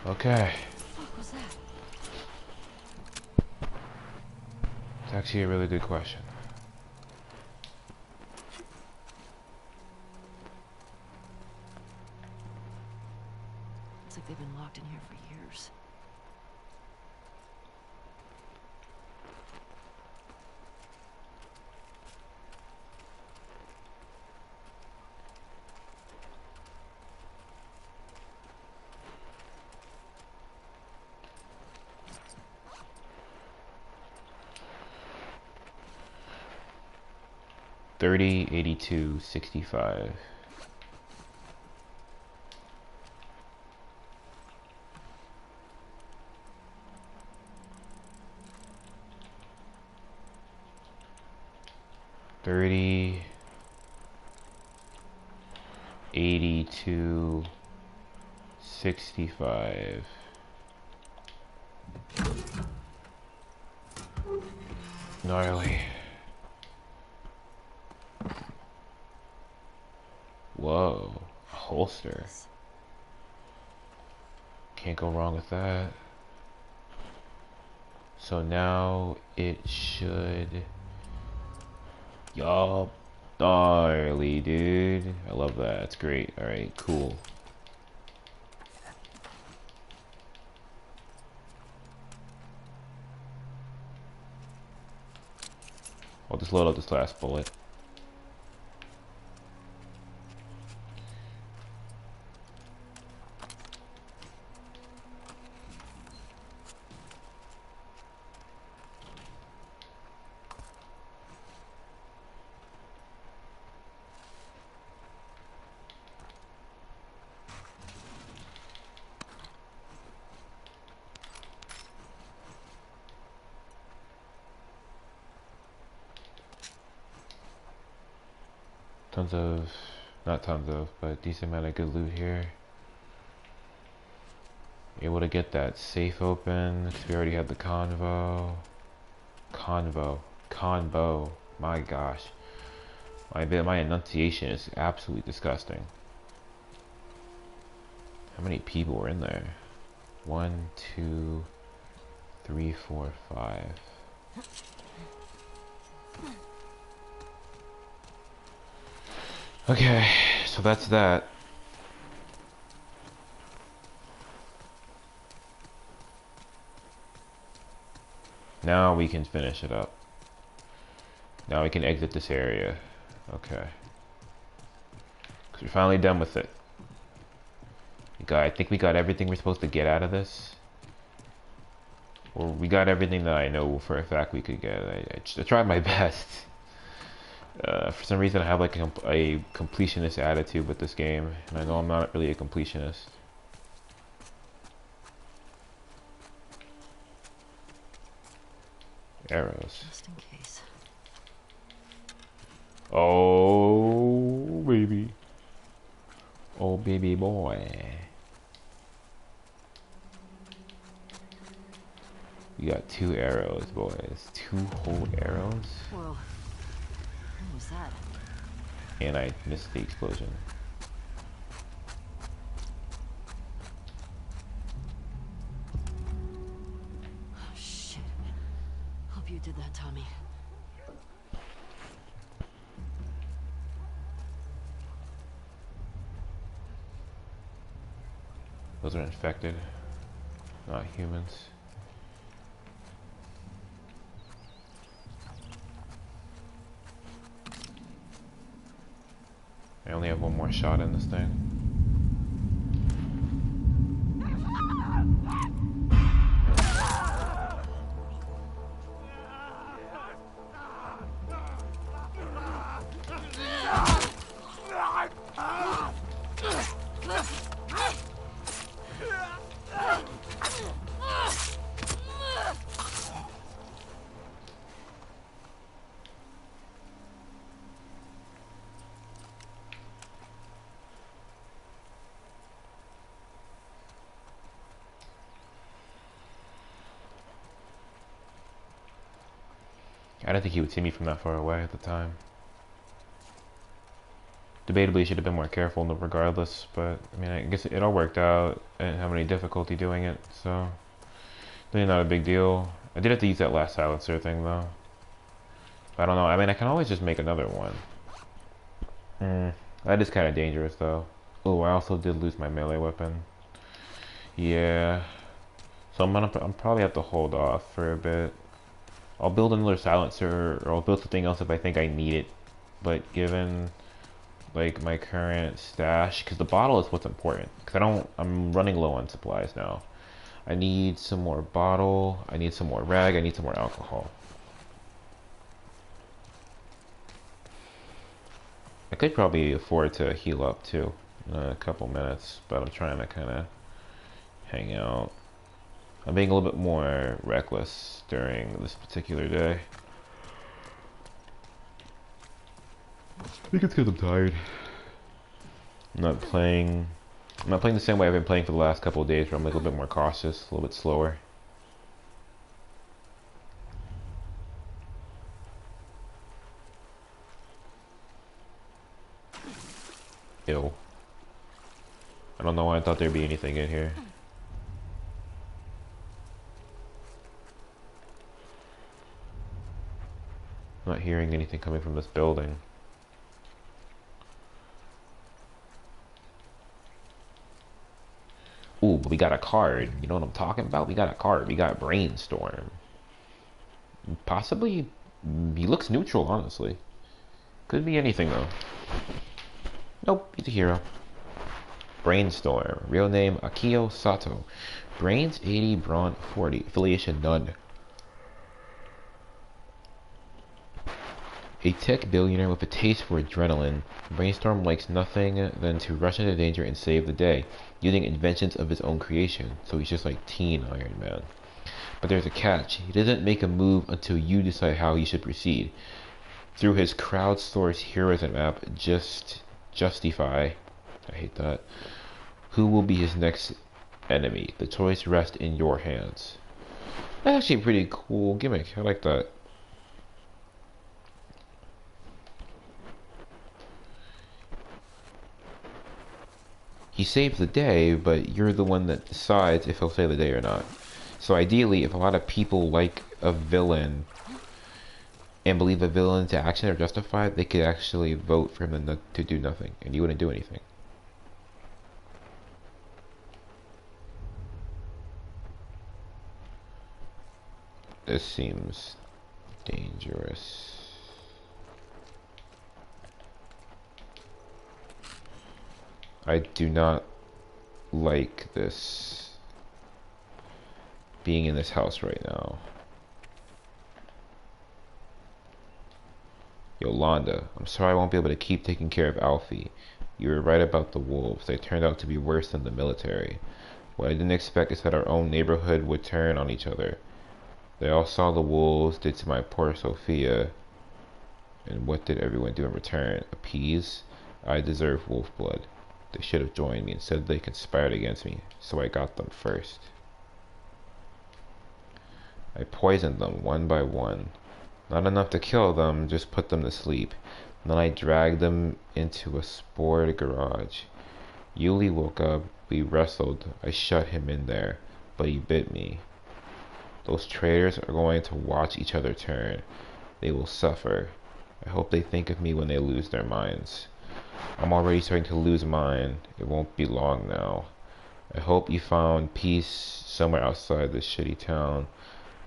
Okay. What was that? It's actually a really good question. Looks like they've been locked in here for years. $30, $82, $65. $30, $82, $65. Gnarly. Whoa, a holster. Can't go wrong with that. So now it should... Yup. Gnarly, dude. I love that. That's great. Alright, cool. I'll just load up this last bullet. Tons of, not tons of, but decent amount of good loot here. Able to get that safe open, because we already had the convo. Convo. My gosh. My enunciation is absolutely disgusting. How many people were in there? 1, 2, 3, 4, 5. Okay, so that's that. Now we can finish it up. Now we can exit this area. Okay. Because we're finally done with it. I think we got everything we're supposed to get out of this. Or we got everything that I know for a fact we could get. I tried my best. For some reason I have like a completionist attitude with this game. And I know I'm not really a completionist. Arrows. Just in case. Oh, baby. Oh, baby boy. We got 2 arrows, boys. 2 whole arrows. Whoa. What was that? And I missed the explosion. Oh, shit. Hope you did that, Tommy. Those are infected, not humans. I only have one more shot in this thing. I didn't think he would see me from that far away at the time. Debatably, he should have been more careful regardless, but I mean, I guess it all worked out. I didn't have any difficulty doing it, so really not a big deal. I did have to use that last silencer thing though. I don't know. I mean, I can always just make another one. That is kind of dangerous though. Oh, I also did lose my melee weapon. Yeah. So I'm probably have to hold off for a bit. I'll build another silencer, or I'll build something else if I think I need it. But given like my current stash, because the bottle is what's important. Because I'm running low on supplies now. I need some more bottle. I need some more rag. I need some more alcohol. I could probably afford to heal up too in a couple minutes, but I'm trying to kind of hang out. I'm being a little bit more reckless during this particular day. I think it's because I'm tired. I'm not playing the same way I've been playing for the last couple of days, where I'm like a little bit more cautious, a little bit slower. Ew. I don't know why I thought there'd be anything in here. I'm not hearing anything coming from this building. Ooh, but we got a card. You know what I'm talking about? We got a card. We got Brainstorm. Possibly, he looks neutral, honestly. Could be anything, though. Nope, he's a hero. Brainstorm. Real name, Akio Sato. Brains 80, Brawn 40. Affiliation none. A tech billionaire with a taste for adrenaline, Brainstorm likes nothing than to rush into danger and save the day, using inventions of his own creation, so he's just like teen Iron Man. But there's a catch. He doesn't make a move until you decide how he should proceed. Through his crowdsourced heroism app, Justify, I hate that, who will be his next enemy? The choice rests in your hands. That's actually a pretty cool gimmick. I like that. He saves the day, but you're the one that decides if he'll save the day or not. So ideally, if a lot of people like a villain and believe a villain's actions are justified, they could actually vote for him to do nothing, and you wouldn't do anything. This seems dangerous. I do not like this, being in this house right now. Yolanda, I'm sorry I won't be able to keep taking care of Alfie. You were right about the wolves. They turned out to be worse than the military. What I didn't expect is that our own neighborhood would turn on each other. They all saw the wolves did to my poor Sophia. And what did everyone do in return? Appease? I deserve wolf blood. They should have joined me. Instead, they conspired against me, so I got them first. I poisoned them one by one. Not enough to kill them, just put them to sleep. Then I dragged them into a spored garage. Yuli woke up. We wrestled. I shut him in there, but he bit me. Those traitors are going to watch each other turn. They will suffer. I hope they think of me when they lose their minds. I'm already starting to lose mine. It won't be long now. I hope you found peace somewhere outside this shitty town.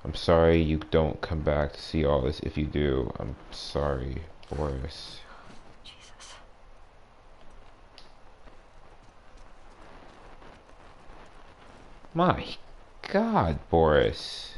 I'm sorry you don't come back to see all this. If you do, I'm sorry, Boris. Jesus. My God, Boris.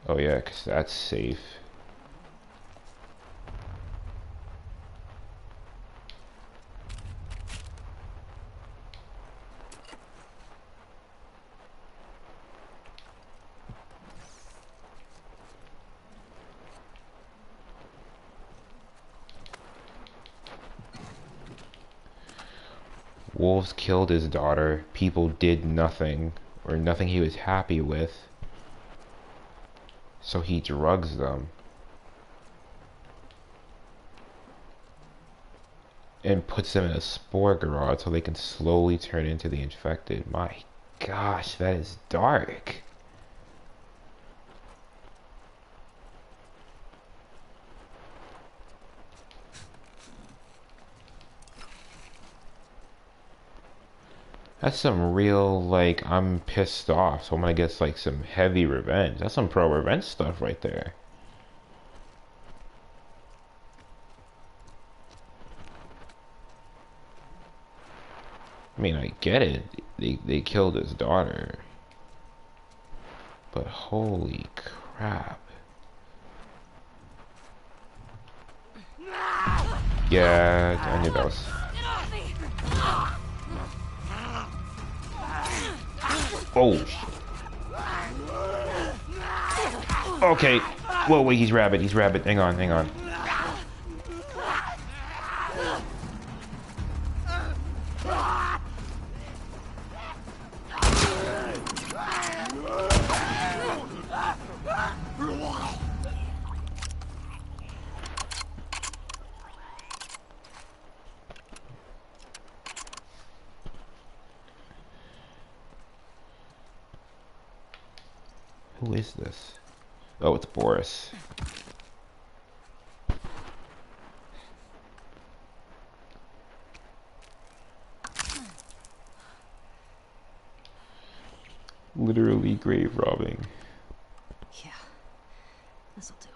Oh yeah, 'cause that's safe. Wolves killed his daughter. People did nothing, or nothing he was happy with. So he drugs them. And puts them in a spore garage so they can slowly turn into the infected. My gosh, that is dark. That's some real, like, I'm pissed off, so I'm gonna get, like, some heavy revenge. That's some pro revenge stuff right there. I mean, I get it. They killed his daughter. But holy crap. Yeah, I knew that was... Oh, shit. Okay. Whoa, wait, he's rabid. He's rabid. Hang on, hang on. Who is this? Oh, it's Boris. Literally grave robbing. Yeah, this'll do.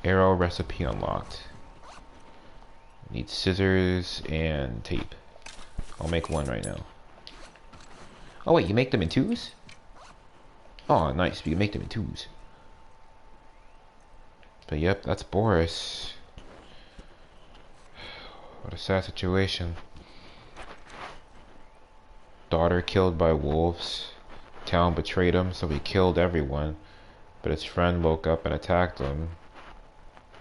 Arrow recipe unlocked. Need scissors and tape. I'll make one right now. Oh wait, you make them in twos? Oh, nice. You can make them in twos. But yep, that's Boris. What a sad situation. Daughter killed by wolves. Town betrayed him, so he killed everyone. But his friend woke up and attacked him.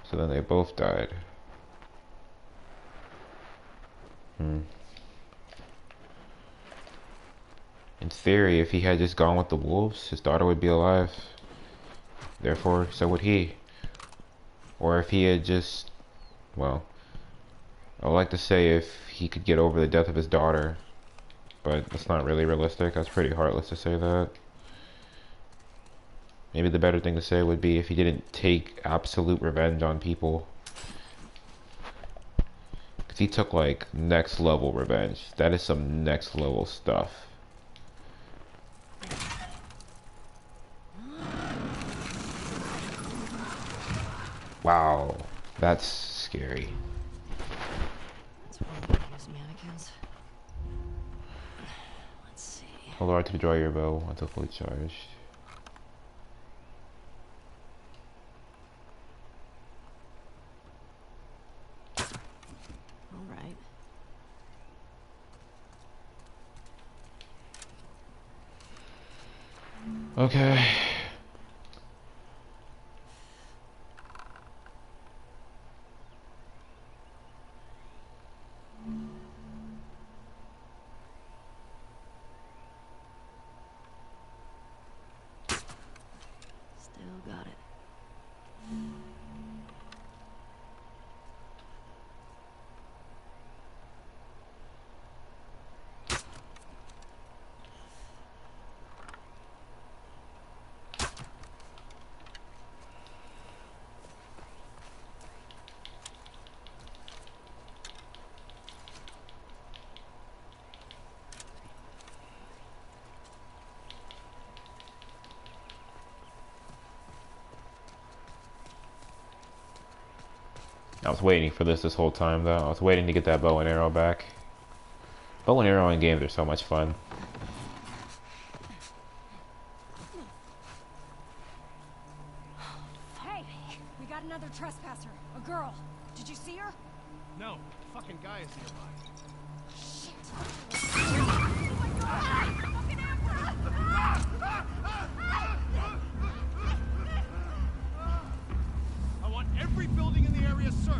So then they both died. In theory, if he had just gone with the wolves, his daughter would be alive. Therefore, so would he. Or if he had just... Well, I would like to say if he could get over the death of his daughter. But that's not really realistic. That's pretty heartless to say that. Maybe the better thing to say would be if he didn't take absolute revenge on people. Because he took like next level revenge. That is some next level stuff. Wow, that's scary. That's one way to use mannequins. Let's see. Hold R to draw your bow until fully charged. All right. Okay. Still got it. I was waiting for this whole time though. I was waiting to get that bow and arrow back. Bow and arrow in games are so much fun. Hey, we got another trespasser. A girl. Did you see her? No, fucking guy is nearby. I want every building in the area searched.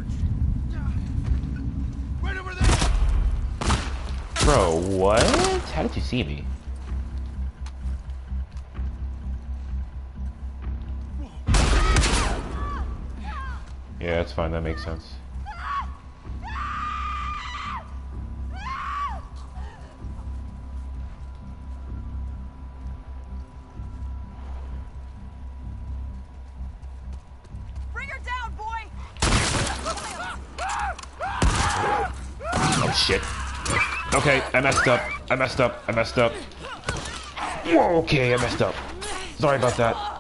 Bro, what? How did you see me? Yeah, that's fine. That makes sense. Bring her down, boy! Oh, shit. Okay, I messed up. I messed up. I messed up. Whoa, okay, I messed up. Sorry about that.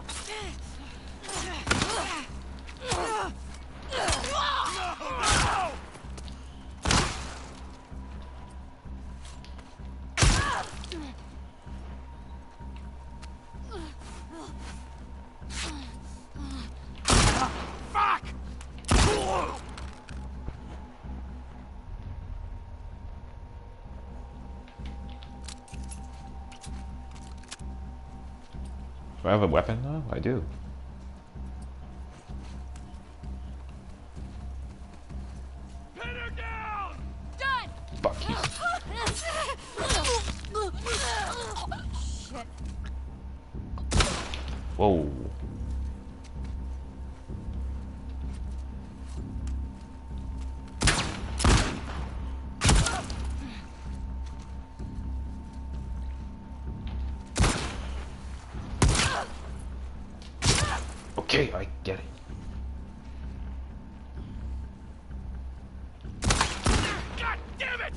Do I have a weapon now? I do. Pin her down! Done! Fuck you. Shit. Whoa. Okay, I get it. God damn it!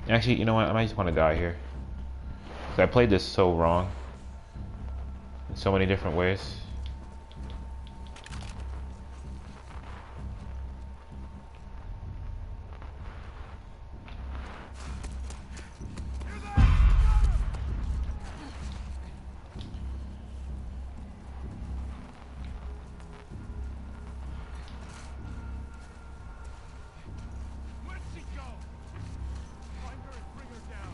Actually, you know what? I might just want to die here. 'Cause I played this so wrong. In so many different ways. Where'd she go? Find her and bring her down.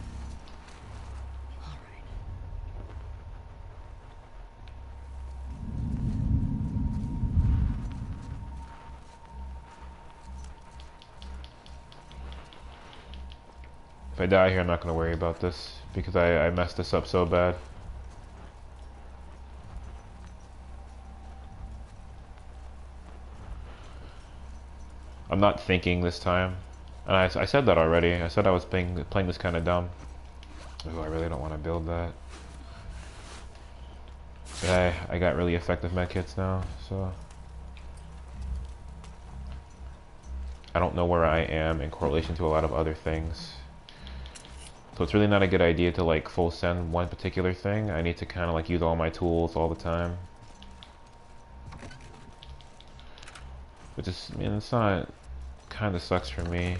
All right. If I die here, I'm not going to worry about this. Because I messed this up so bad. I'm not thinking this time. And I said that already. I said I was playing this kind of dumb. Ooh, I really don't want to build that. But I got really effective medkits now, so... I don't know where I am in correlation to a lot of other things. So it's really not a good idea to like full send one particular thing. I need to kind of like use all my tools all the time. Which is, I mean, it's not... kind of sucks for me.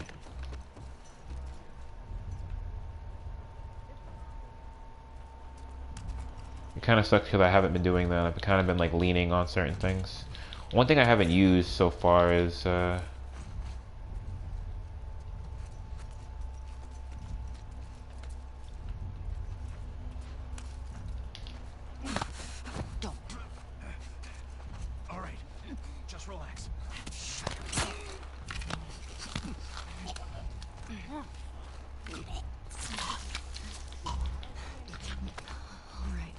It kind of sucks because I haven't been doing that. I've kind of been like leaning on certain things. One thing I haven't used so far is Don't. All right, just relax. All right.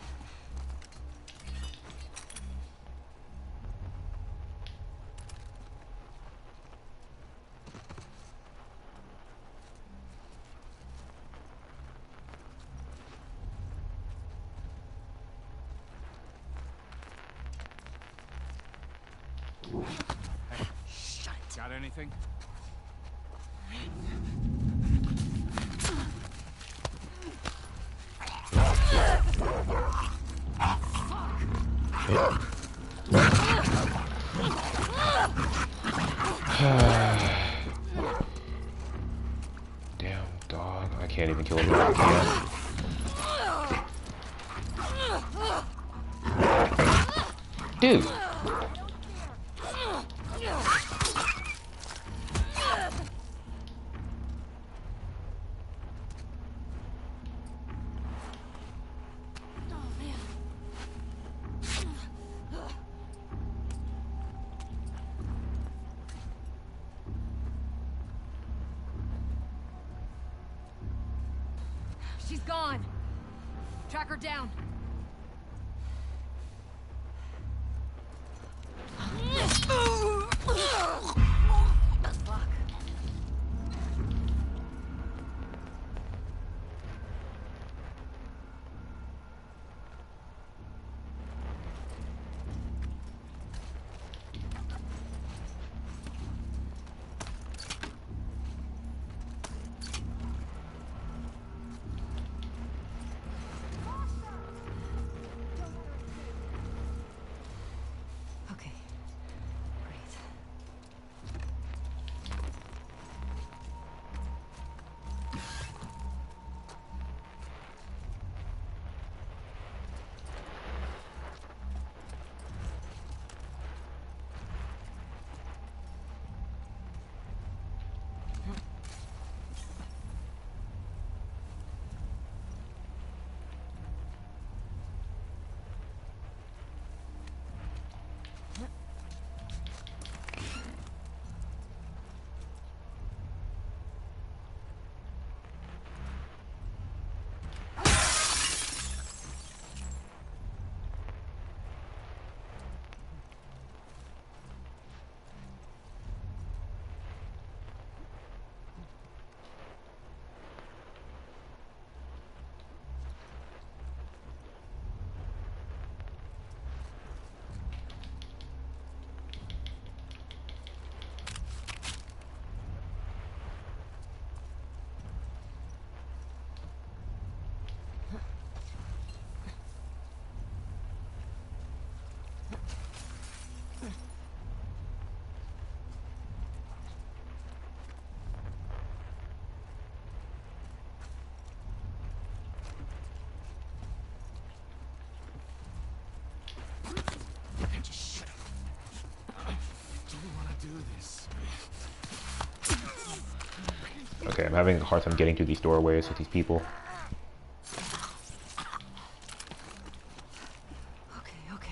Shut it. Got anything? damn dog. I can't even kill a dog again. Dude. She's gone. Track her down. Fuck. Okay. Great. Just shut up. Do we want to do this? Okay, I'm having a hard time getting through these doorways with these people. Okay, okay.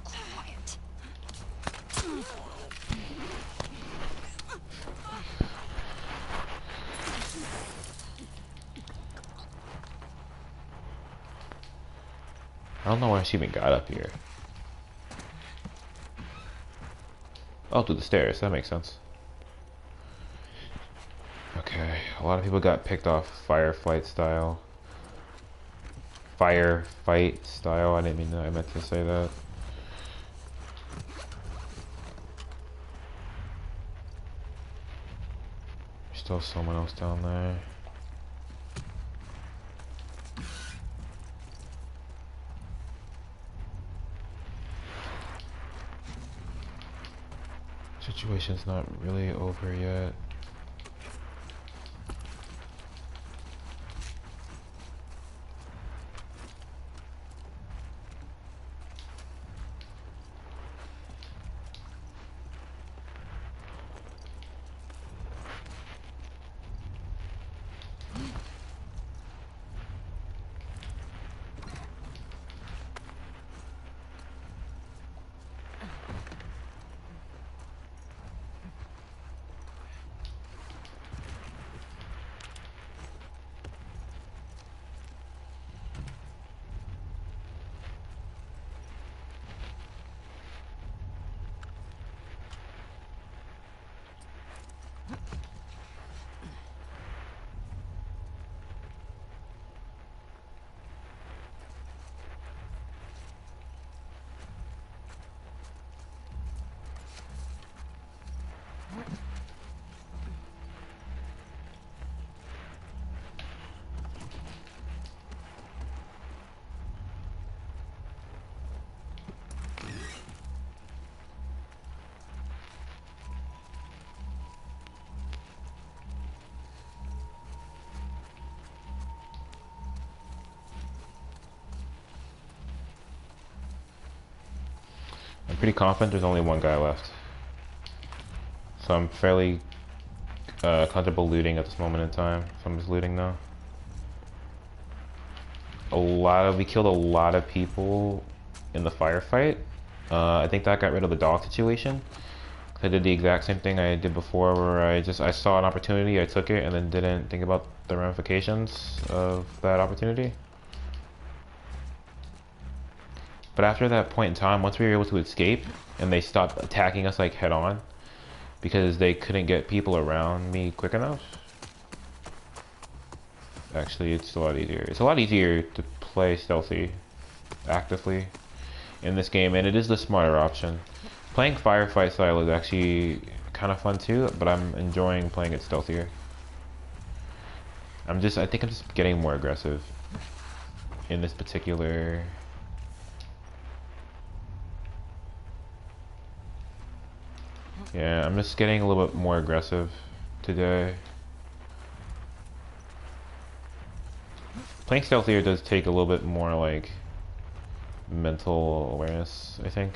Quiet. I don't know why she even got up here. Oh, through the stairs. That makes sense. Okay, a lot of people got picked off firefight style. Firefight style. I didn't mean that. I meant to say that. There's still someone else down there. Situation's not really over yet. I'm pretty confident there's only one guy left. So I'm fairly comfortable looting at this moment in time. So I'm just looting now. We killed a lot of people in the firefight. I think that got rid of the dog situation. I did the exact same thing I did before, where I saw an opportunity, I took it, and then didn't think about the ramifications of that opportunity. But after that point in time, once we were able to escape, and they stopped attacking us like head on, because they couldn't get people around me quick enough. Actually, it's a lot easier. It's a lot easier to play stealthy, actively, in this game, and it is the smarter option. Playing firefight style is actually kind of fun too, but I'm enjoying playing it stealthier. I think I'm just getting more aggressive in this particular. Yeah, I'm just getting a little bit more aggressive today. Playing stealthier does take a little bit more like mental awareness, I think.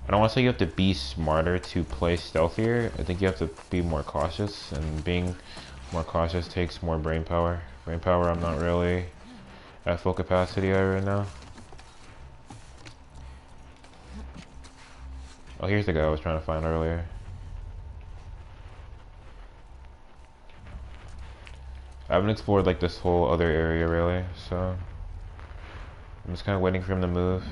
I don't want to say you have to be smarter to play stealthier. I think you have to be more cautious, and being more cautious takes more brain power. Brain power I'm not really at full capacity right now. Oh, here's the guy I was trying to find earlier. I haven't explored like this whole other area really, so I'm just kind of waiting for him to move.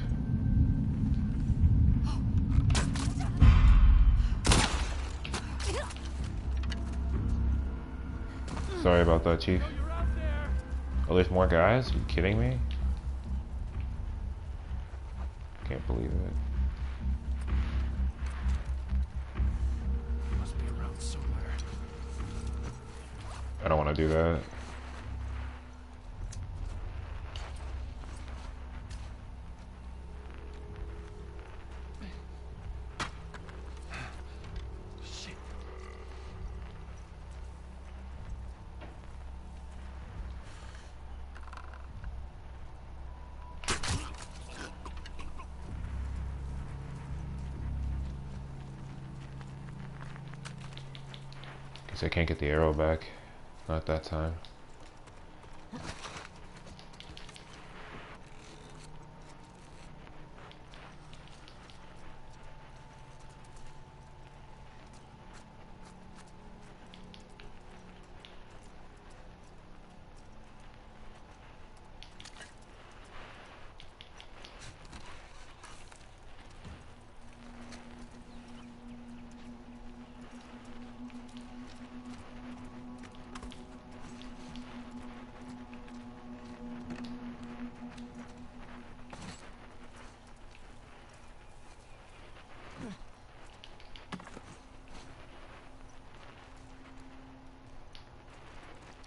Sorry about that, Chief. Oh, there's more guys? Are you kidding me? Can't believe it. Must be around somewhere. I don't want to do that. Shit. Guess I can't get the arrow back. Not that time.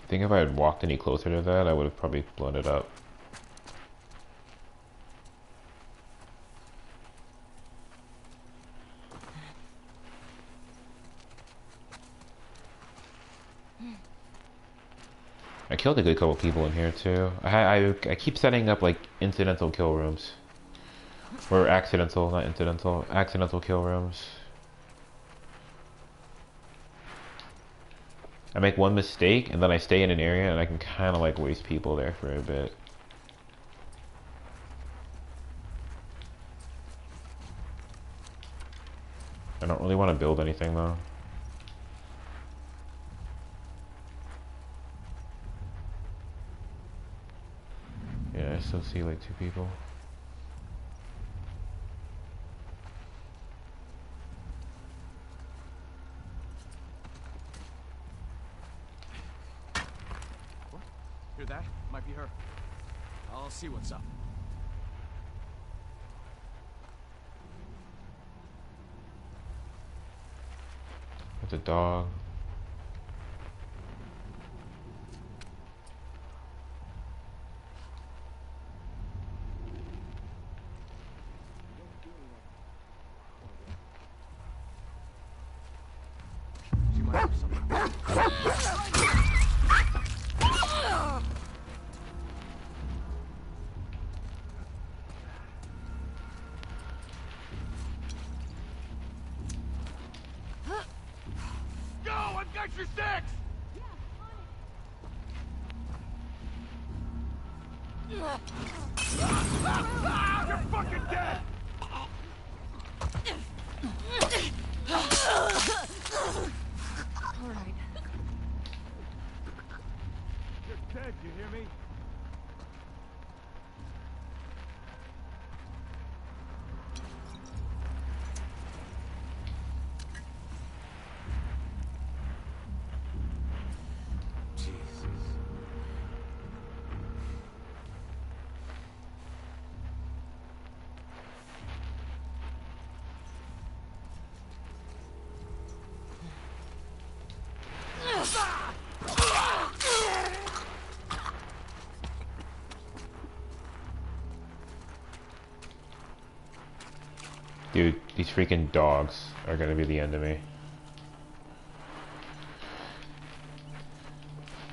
I think if I had walked any closer to that, I would have probably blown it up. I killed a good couple people in here too. I keep setting up like incidental kill rooms. Or accidental, not incidental. Accidental kill rooms. I make one mistake and then I stay in an area and I can kind of like waste people there for a bit. I don't really want to build anything though. Yeah, I still see like 2 people. What? Hear that? Might be her. I'll see what's up. It's a dog. She might have something. You're fucking dead! All right. You're dead, you hear me? Jesus. Dude, these freaking dogs are gonna be the end of me.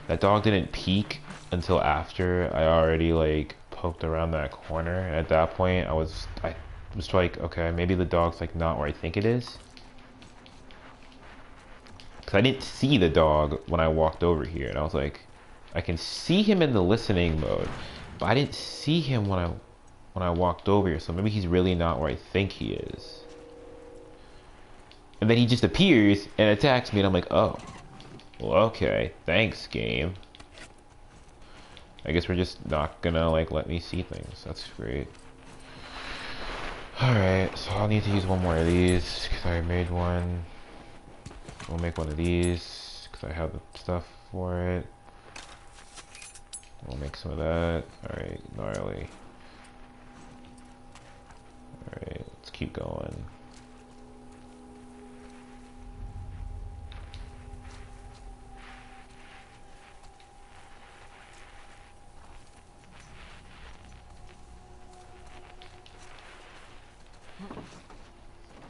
That dog didn't peek until after I already like poked around that corner. And at that point, I was like, okay, maybe the dog's like not where I think it is. Cause I didn't see the dog when I walked over here, and I was like, I can see him in the listening mode, but I didn't see him when I walked over here. So maybe he's really not where I think he is. And then he just appears and attacks me, and I'm like, oh, well, okay, thanks, game. I guess we're just not gonna like let me see things. That's great. Alright, so I'll need to use one more of these because I made one. We'll make one of these because I have the stuff for it. We'll make some of that. Alright, gnarly. Alright, let's keep going.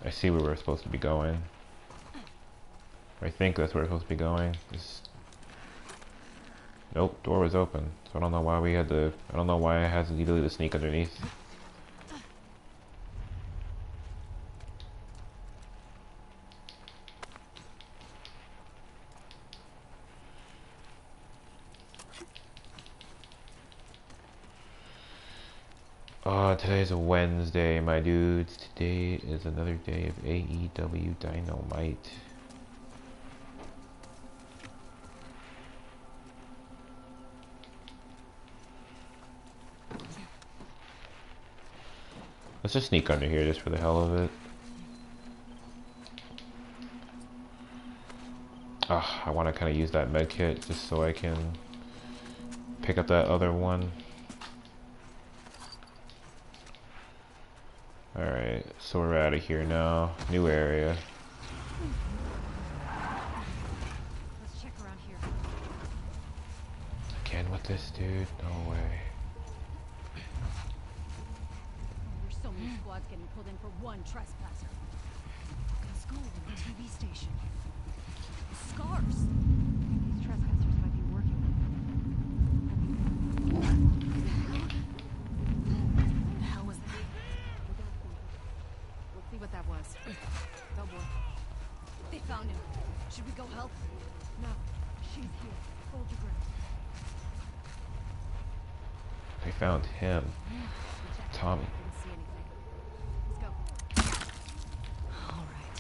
I see where we're supposed to be going. I think that's where we're supposed to be going. Nope, door was open. So I don't know why we had to... I don't know why I had to literally to sneak underneath. Today's a Wednesday, my dudes. Today is another day of AEW Dynamite. Let's just sneak under here just for the hell of it. I want to kind of use that med kit just so I can pick up that other one. Alright, so we're out of here now. New area. Let's check around here. Again with this dude? No way. There's so many squads getting pulled in for one trespasser. The school and the TV station. Scars. These trespassers might be working. The hell was that? We'll see what that was. Go, boy. They found him. Should we go help? No, she's here. Hold your breath. They found him. Tommy. Didn't see anything. Let's go. All right.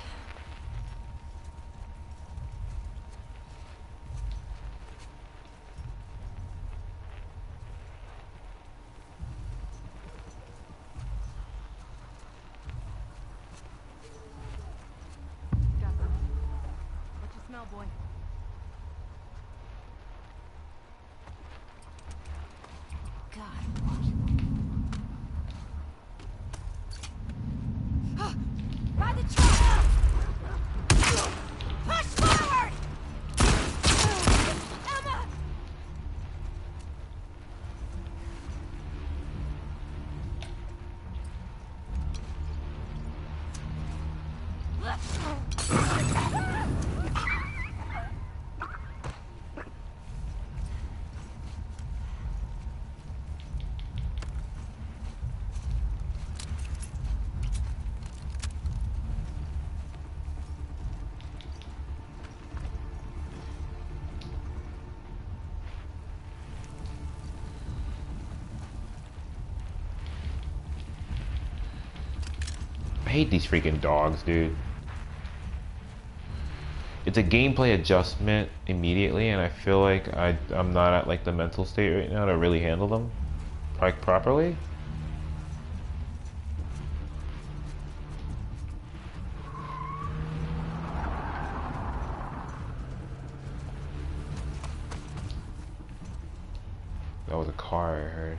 Got them. What you smell, boy? God, what? By the truck! Push forward! Emma! I hate these freaking dogs, dude. It's a gameplay adjustment immediately, and I feel like I'm not at like the mental state right now to really handle them like properly. That was a car I heard.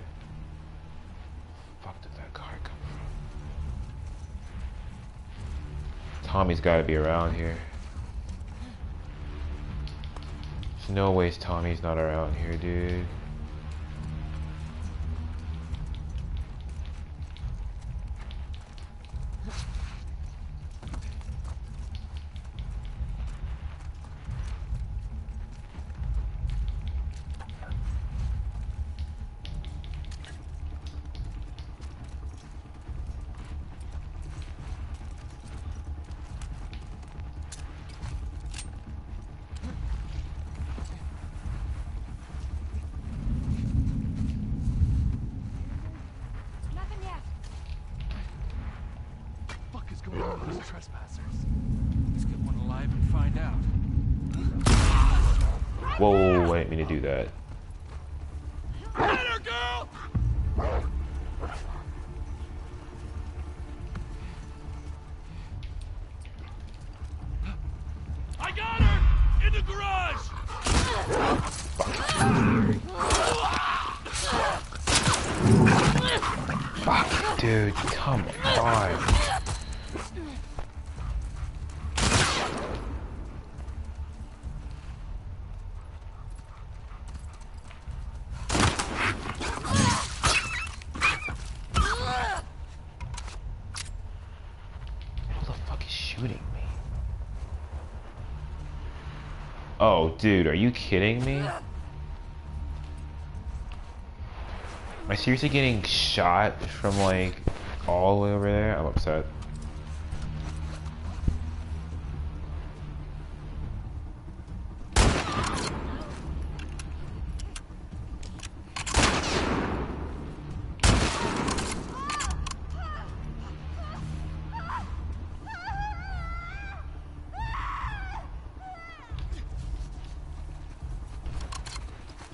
Fuck did that car come from? Tommy's gotta be around here. There's no ways Tommy's not around here, dude. Nothing yet. What the fuck is going on with these trespassers? Let's get one alive and find out. Whoa, I didn't mean to do that. Get her, girl! I got her! In the garage! Fuck, dude, come on. Who the fuck is shooting me? Oh, dude, are you kidding me? Am I seriously getting shot from like all the way over there? I'm upset.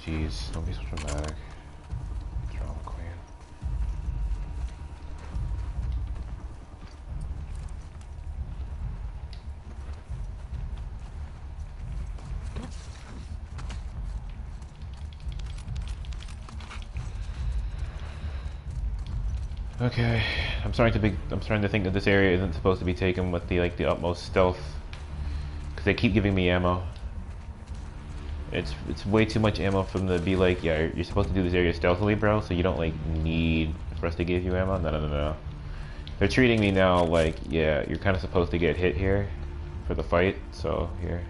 Jeez, don't be so dramatic. Drama queen. Okay, I'm starting to think that this area isn't supposed to be taken with the utmost stealth, because they keep giving me ammo. It's way too much ammo for them to be like, yeah, you're supposed to do this area stealthily, bro, so you don't like need for us to give you ammo. No. They're treating me now like, yeah, you're kind of supposed to get hit here for the fight, so here.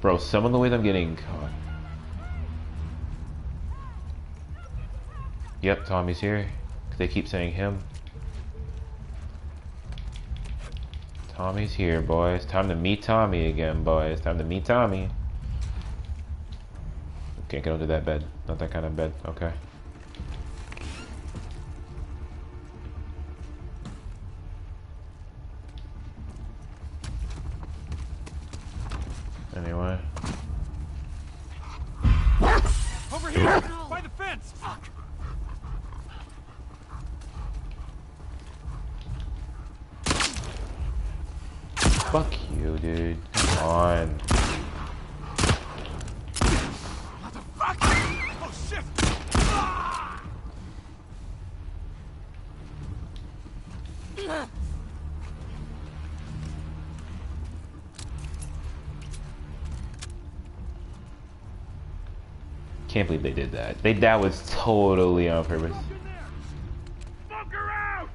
Bro, some of the ways I'm getting caught. Yep, Tommy's here. They keep saying him. Tommy's here, boys. Time to meet Tommy again, boys. Time to meet Tommy. Can't get under that bed. Not that kind of bed. Okay. Anyway. Over here! By the fence! Fuck! Fuck you, dude. Come on. What the fuck? Oh shit! Can't believe they did that. That was totally on purpose. Smoke her out!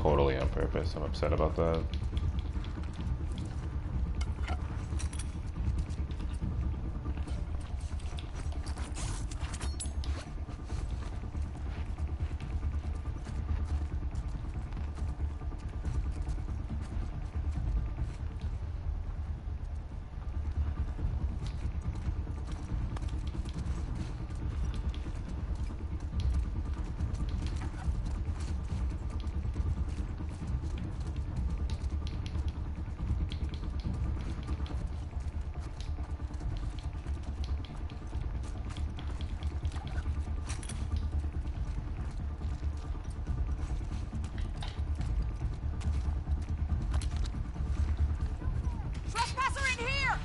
totally on purpose. I'm upset about that. Trespasser in here!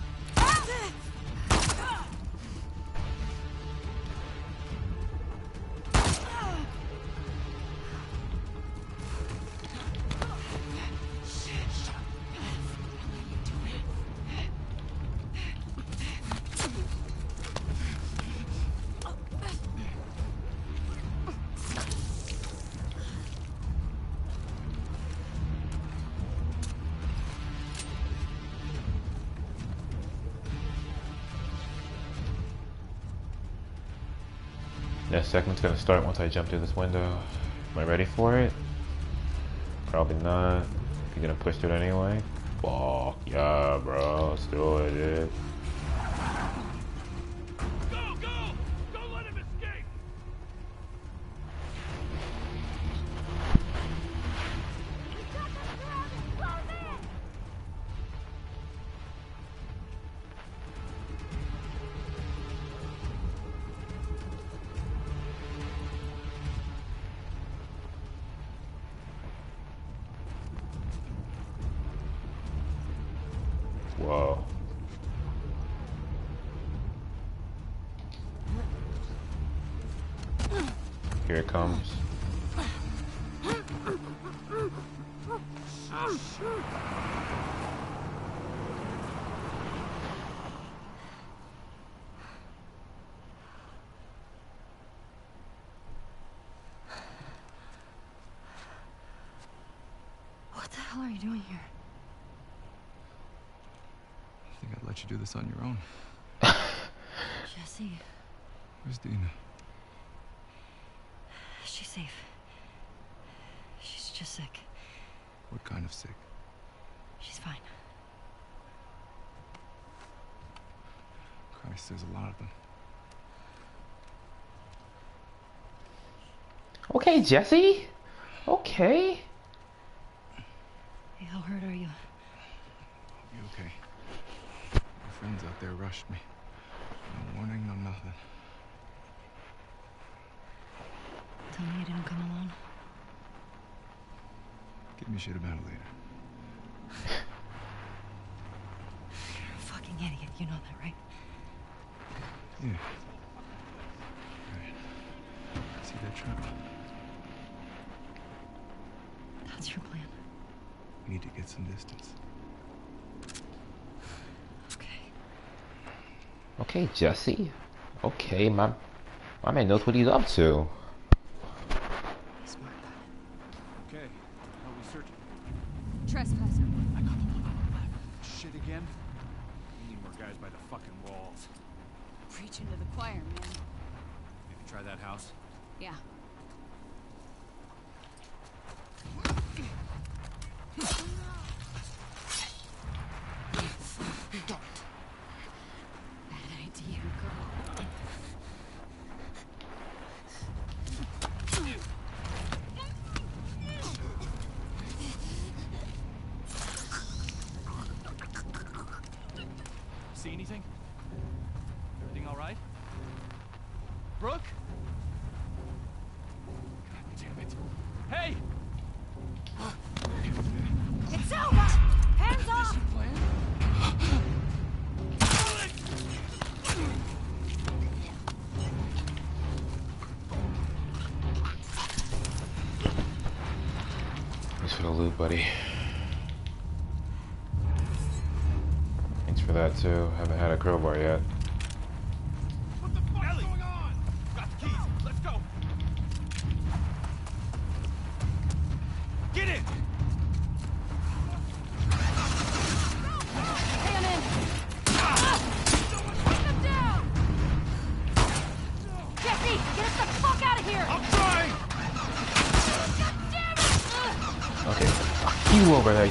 Yeah, segment's gonna start once I jump through this window. Am I ready for it? Probably not. You're gonna push through it anyway? Fuck yeah, bro. Let's do it, dude. Go, go! Don't let him escape! Whoa. Here it comes. What the hell are you doing here? I think I'd let you do this on your own. Jesse, Where's Dina? she's safe. She's just sick. What kind of sick? She's fine. Christ, there's a lot of them. Okay, Jesse. Okay. Hey, how hurt are you? You okay? My friends out there rushed me. No warning, no nothing. Tell me you didn't come alone. Give me shit about it later. You're a fucking idiot. You know that, right? Yeah. Right. See that truck? That's your plan. We need to get some distance. Okay. Okay, Jesse. Okay, my man knows what he's up to. Be smart about it. Okay. How are we searching? Trespasser. I got the one on the left. Shit again? We need more guys by the fucking walls. Preaching to the choir, man. Maybe try that house? Yeah. Bad idea, girl. See anything? Everything all right? Brooke? God damn it. Hey! It's over! Hands off! Plan? Thanks for the loot, buddy. Thanks for that, too. Haven't had a crowbar yet. What the fuck is going on? Got the keys. Let's go. Get in! you over there.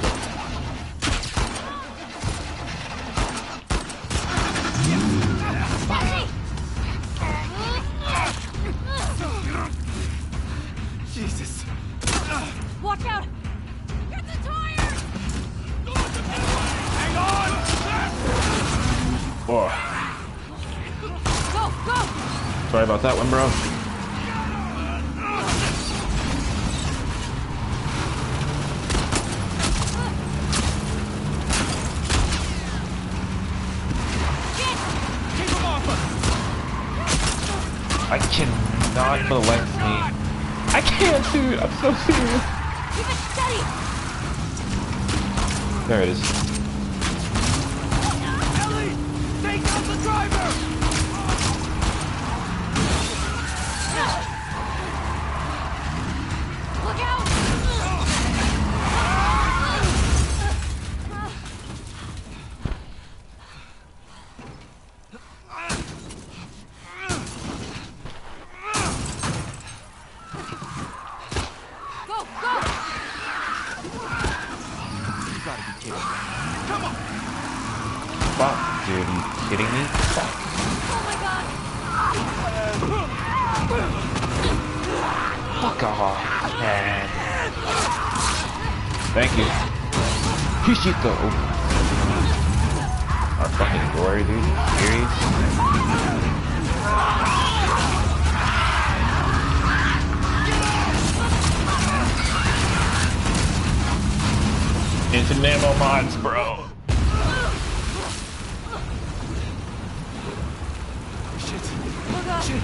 Jesus. Watch out! Get the tires! Hang on! Oh, Go, go! sorry about that one, bro. Keep him off us! I cannot for the life of me. I can't, dude. I'm so serious. Keep it steady! There it is. Ellie! Take out the driver! Look out! Go, go! You gotta be kidding me. Come on! Fuck, dude. Are you kidding me? Fuck. Oh my god! Fuck off, man. Thank you. Here you go. Our fucking glory, dude. Serious? Infinite ammo mods, bro. Shit. Look up! Shit.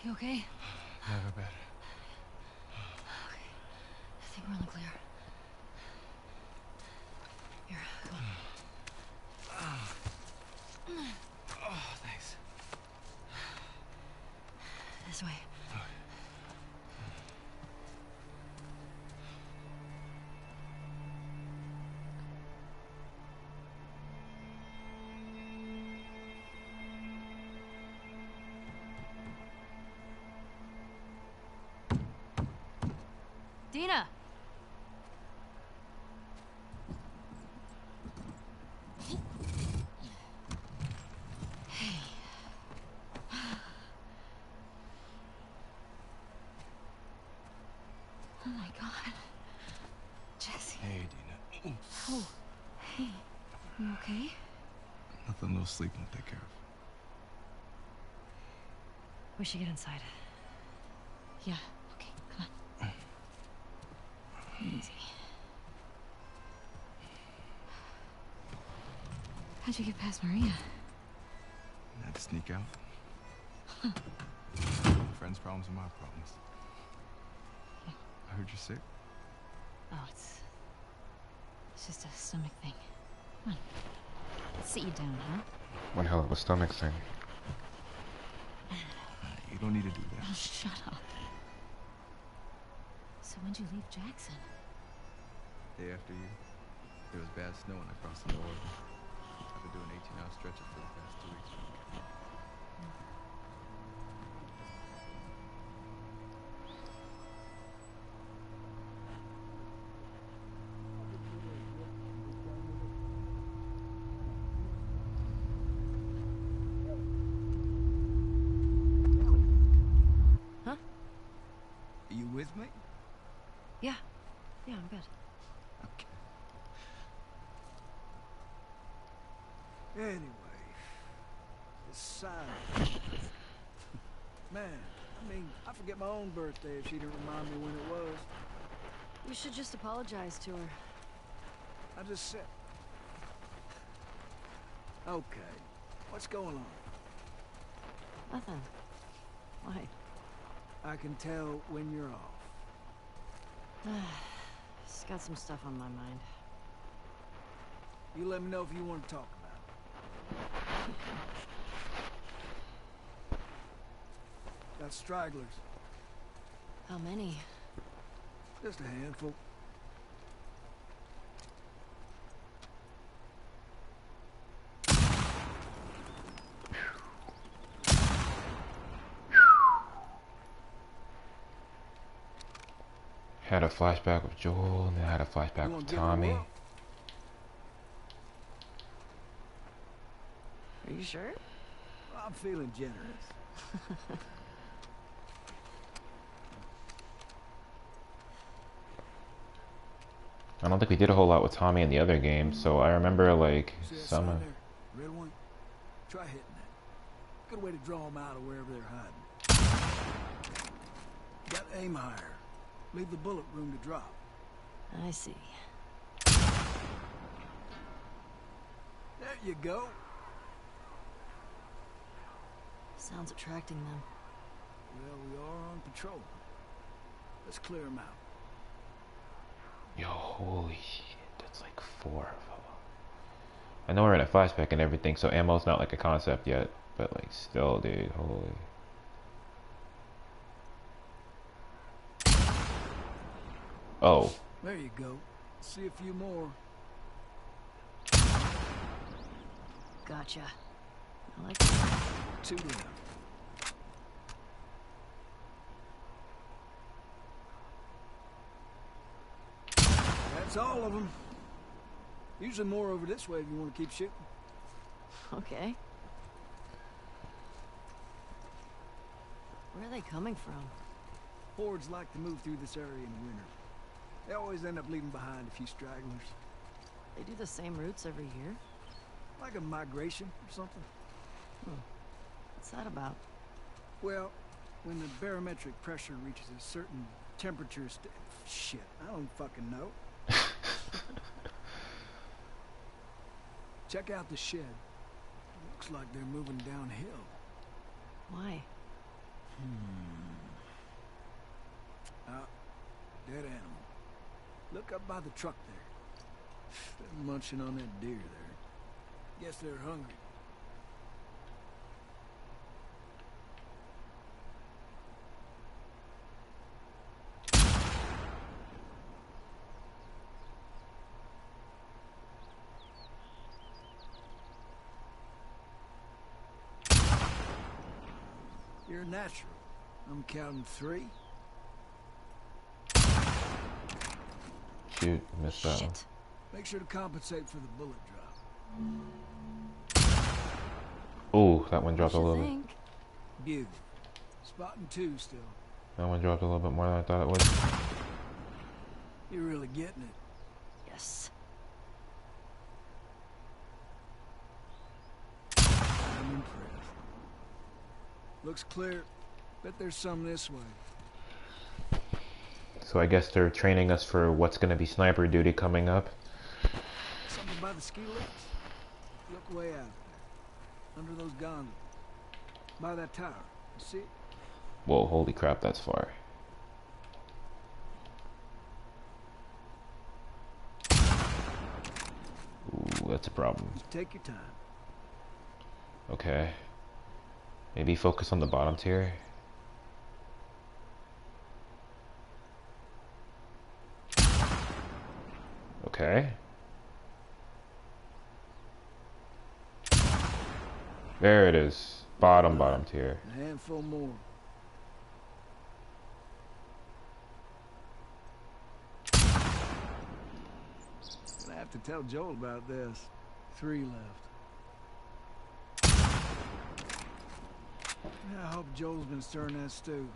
You okay? Never better. I think we're on the clear. Here, come on. Oh, thanks. This way. Dina! Oh my god. Jesse. Hey, Dina. Oh, hey. You okay? Nothing a little sleep won't take care of. We should get inside. Yeah, okay, come on. Easy. How'd you get past Maria? I had to sneak out. Friends' problems are my problems. I heard you're sick. Oh, it's just a stomach thing. Come on. Let's sit you down, huh? One hell of a stomach thing. You don't need to do Oh, that. shut up. So when'd you leave Jackson? Day after you, there was bad snow and I crossed into Oregon. I've been doing 18-hour stretches for the past 2 weeks. Huh? Are you with me? Yeah. Yeah, I'm good. Okay. Anyway, this sign. Man, I mean, I forget my own birthday if she didn't remind me when it was. You should just apologize to her. I just said. Okay, what's going on? Nothing. Why? I can tell when you're off. Just got some stuff on my mind. You let me know if you want to talk about it. Got stragglers. How many? Just a handful. Had a flashback with Joel, and then I had a You flashback want with to give it a Tommy. whirl? Are you sure? I'm feeling generous. I don't think we did a whole lot with Tommy in the other game, so I remember like See that some. sign there? Red one? Try hitting that. Good way to draw them out of wherever they're hiding. Got to aim higher. Leave the bullet room to drop. I see. There you go. Sounds attracting them. Well, we are on patrol. Let's clear them out. Yo, holy shit, that's like 4 of them. I know we're in a flashback and everything, so ammo's not like a concept yet, but like still, dude, holy. Oh. There you go. See a few more. Gotcha. I like that. 2 left. That's all of them. Usually more over this way if you want to keep shooting. Okay. Where are they coming from? Hordes like to move through this area in the winter. They always end up leaving behind a few stragglers. They do the same routes every year? Like a migration or something. What's that about? Well, when the barometric pressure reaches a certain temperature shit, I don't fucking know. Check out the shed. Looks like they're moving downhill. Why? Dead animal. Look up by the truck there. They're munching on that deer there. Guess they're hungry. You're a natural. I'm counting 3. Shoot, missed that one. Shit. Make sure to compensate for the bullet drop. Oh, that one dropped a What you little bit. think? Bugle. Spotting 2 still. That one dropped a little bit more than I thought it would. You're really getting it. Yes. I'm impressed. Looks clear. Bet there's some this way. So I guess they're training us for what's gonna be sniper duty coming up. Something by the ski lifts? Look way out there. Under those gondolas. By that tower. You see it? Whoa, holy crap, that's far. Ooh, that's a problem. Just take your time. Okay. Maybe focus on the bottom tier. Okay. There it is. Bottom tier. A handful more. Gonna have to tell Joel about this. 3 left. Yeah, I hope Joel's been stirring that stew.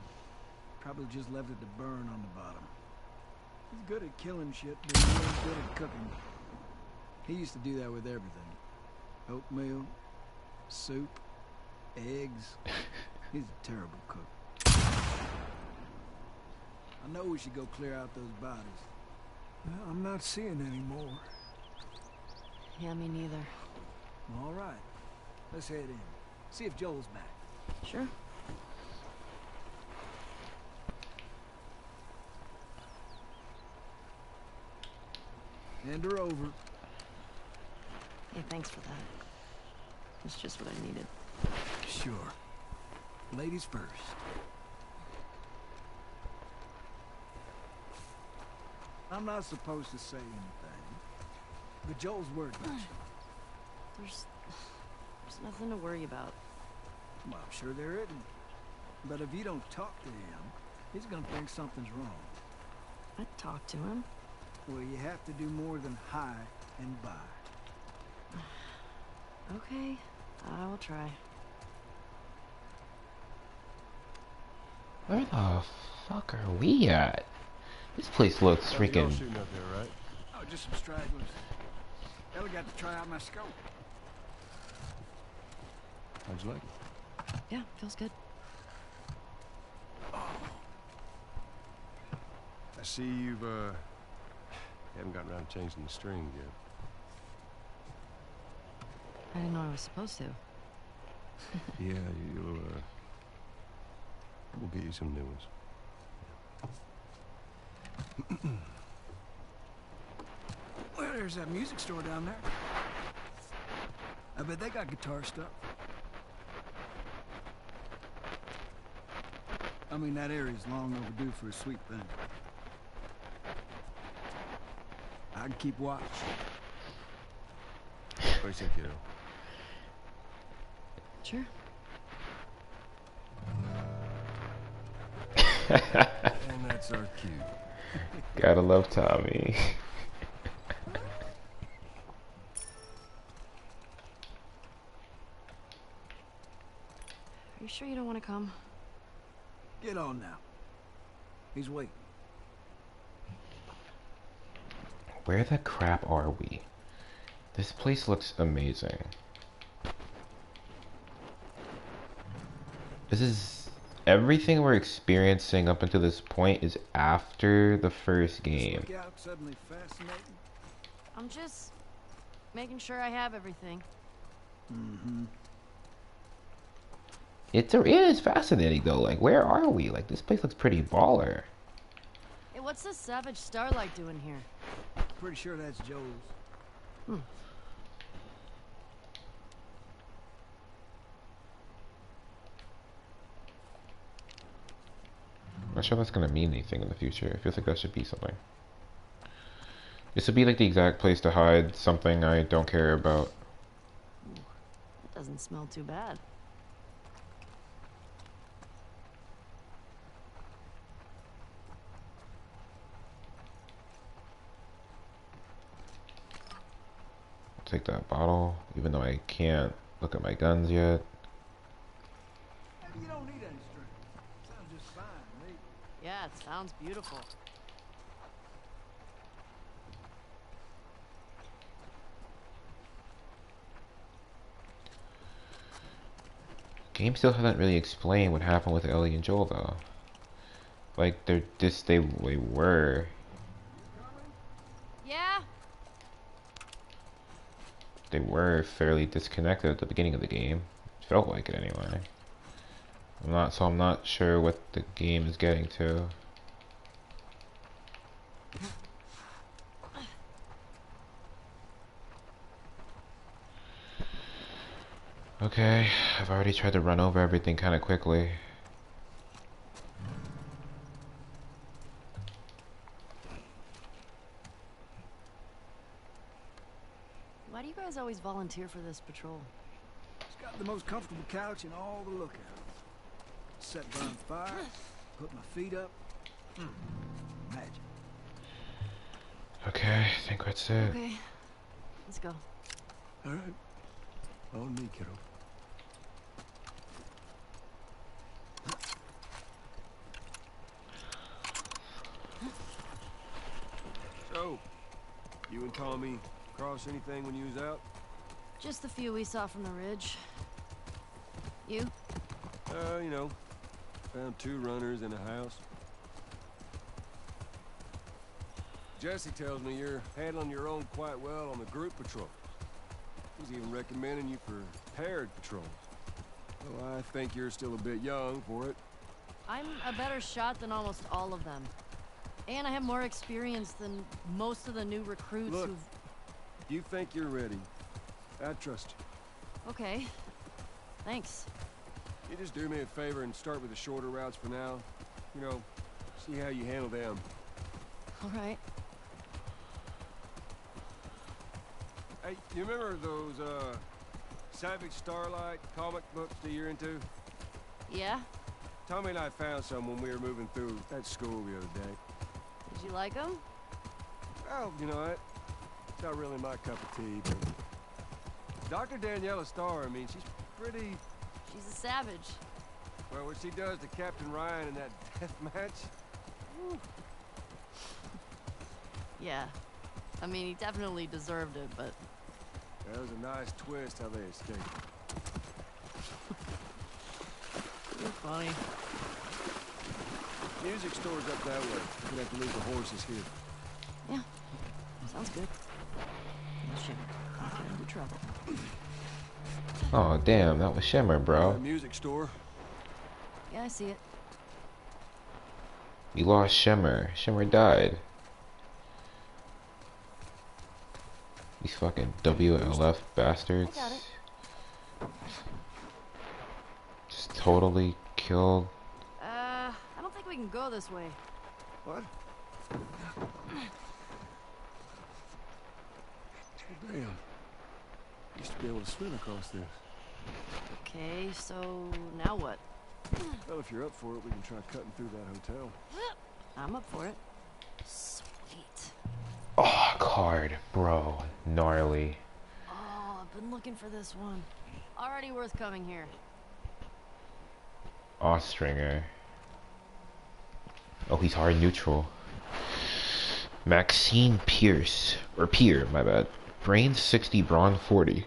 Probably just left it to burn on the bottom. He's good at killing shit, but he ain't good at cooking. He used to do that with everything. Oatmeal, soup, eggs. He's a terrible cook. I know we should go clear out those bodies. Well, I'm not seeing any more. Yeah, me neither. All right. Let's head in. See if Joel's back. Sure. Hand her over. Hey, thanks for that. It's just what I needed. Sure. Ladies first. I'm not supposed to say anything, but Joel's worried about you. There's nothing to worry about. Well, I'm sure there isn't. But if you don't talk to him, he's gonna think something's wrong. I'd talk to him. Well, you have to do more than hi and bye. Okay, I will try. Where the fuck are we at? This place looks Nothing freaking. else shooting up there, right? Oh, just some stragglers. Ellie got to try out my scope. How'd you like it? Yeah, feels good. I see you've, haven't gotten around to changing the string yet. I didn't know I was supposed to. Yeah, you'll, we'll get you some new ones. Well, there's that music store down there. I bet they got guitar stuff. I mean, that area's long overdue for a sweet thing. I can keep watch. What do you think, kiddo? Sure. And that's our cue. Gotta love Tommy. Are you sure you don't want to come? Get on now. He's waiting. Where the crap are we? This place looks amazing. This is everything we're experiencing up until this point is after the first game. Look out, suddenly fascinating. I'm just making sure I have everything. Mm-hmm. It is fascinating though. Like, where are we? Like, this place looks pretty baller. Hey, what's this savage starlight doing here? Pretty sure that's Joel's. I'm not sure that's gonna mean anything in the future. It feels like that should be something. This would be like the exact place to hide something I don't care about. It doesn't smell too bad. Take that bottle, even though I can't look at my guns yet. Maybe you don't need any string. Sounds just fine to me. Yeah, it sounds beautiful. Game still hasn't really explained what happened with Ellie and Joel though. Like they were. Yeah? They were fairly disconnected at the beginning of the game. It felt like it anyway. I'm not sure what the game is getting to. Okay, I've already tried to run over everything kind of quickly. Why do you guys always volunteer for this patrol? It's got the most comfortable couch in all the lookout. Set by the fire, put my feet up. Magic. Okay, I think that's it. Okay, let's go. All right. On me, kiddo. So, you and Tommy cross anything when you was out? Just the few we saw from the ridge. You? You know, found 2 runners in a house. Jesse tells me you're handling your own quite well on the group patrols. He's even recommending you for paired patrols. Well, I think you're still a bit young for it. I'm a better shot than almost all of them. And I have more experience than most of the new recruits Look. who've... If you think you're ready, I trust you. Okay. Thanks. You just do me a favor and start with the shorter routes for now. You know, see how you handle them. All right. Hey, you remember those, Savage Starlight comic books that you're into? Yeah? Tommy and I found some when we were moving through that school the other day. Did you like them? Well, you know what? It's not really my cup of tea, but... Dr. Daniela Starr, I mean, she's pretty... She's a savage. Well, what she does to Captain Ryan in that death match... Whew. Yeah. I mean, he definitely deserved it, but... That was a nice twist how they escaped. You're funny. Music store's up that way. We'd have to leave the horses here. Yeah. Sounds good. Oh, shit. I'll get into trouble. Oh damn, that was Shimmer, bro. Music store. Yeah, I see it. We lost Shimmer. Shimmer died. These fucking WLF bastards. I got it. Just totally killed. I don't think we can go this way. What? Damn. Used to be able to swim across this. Okay, so now what? Well, if you're up for it, we can try cutting through that hotel. I'm up for it. Sweet. Oh, card, bro. Gnarly. Oh, I've been looking for this one. Already worth coming here. Ostringer. Oh, he's hard neutral. Maxine Pierce. Or Pier, my bad. Brains 60, Brawn 40.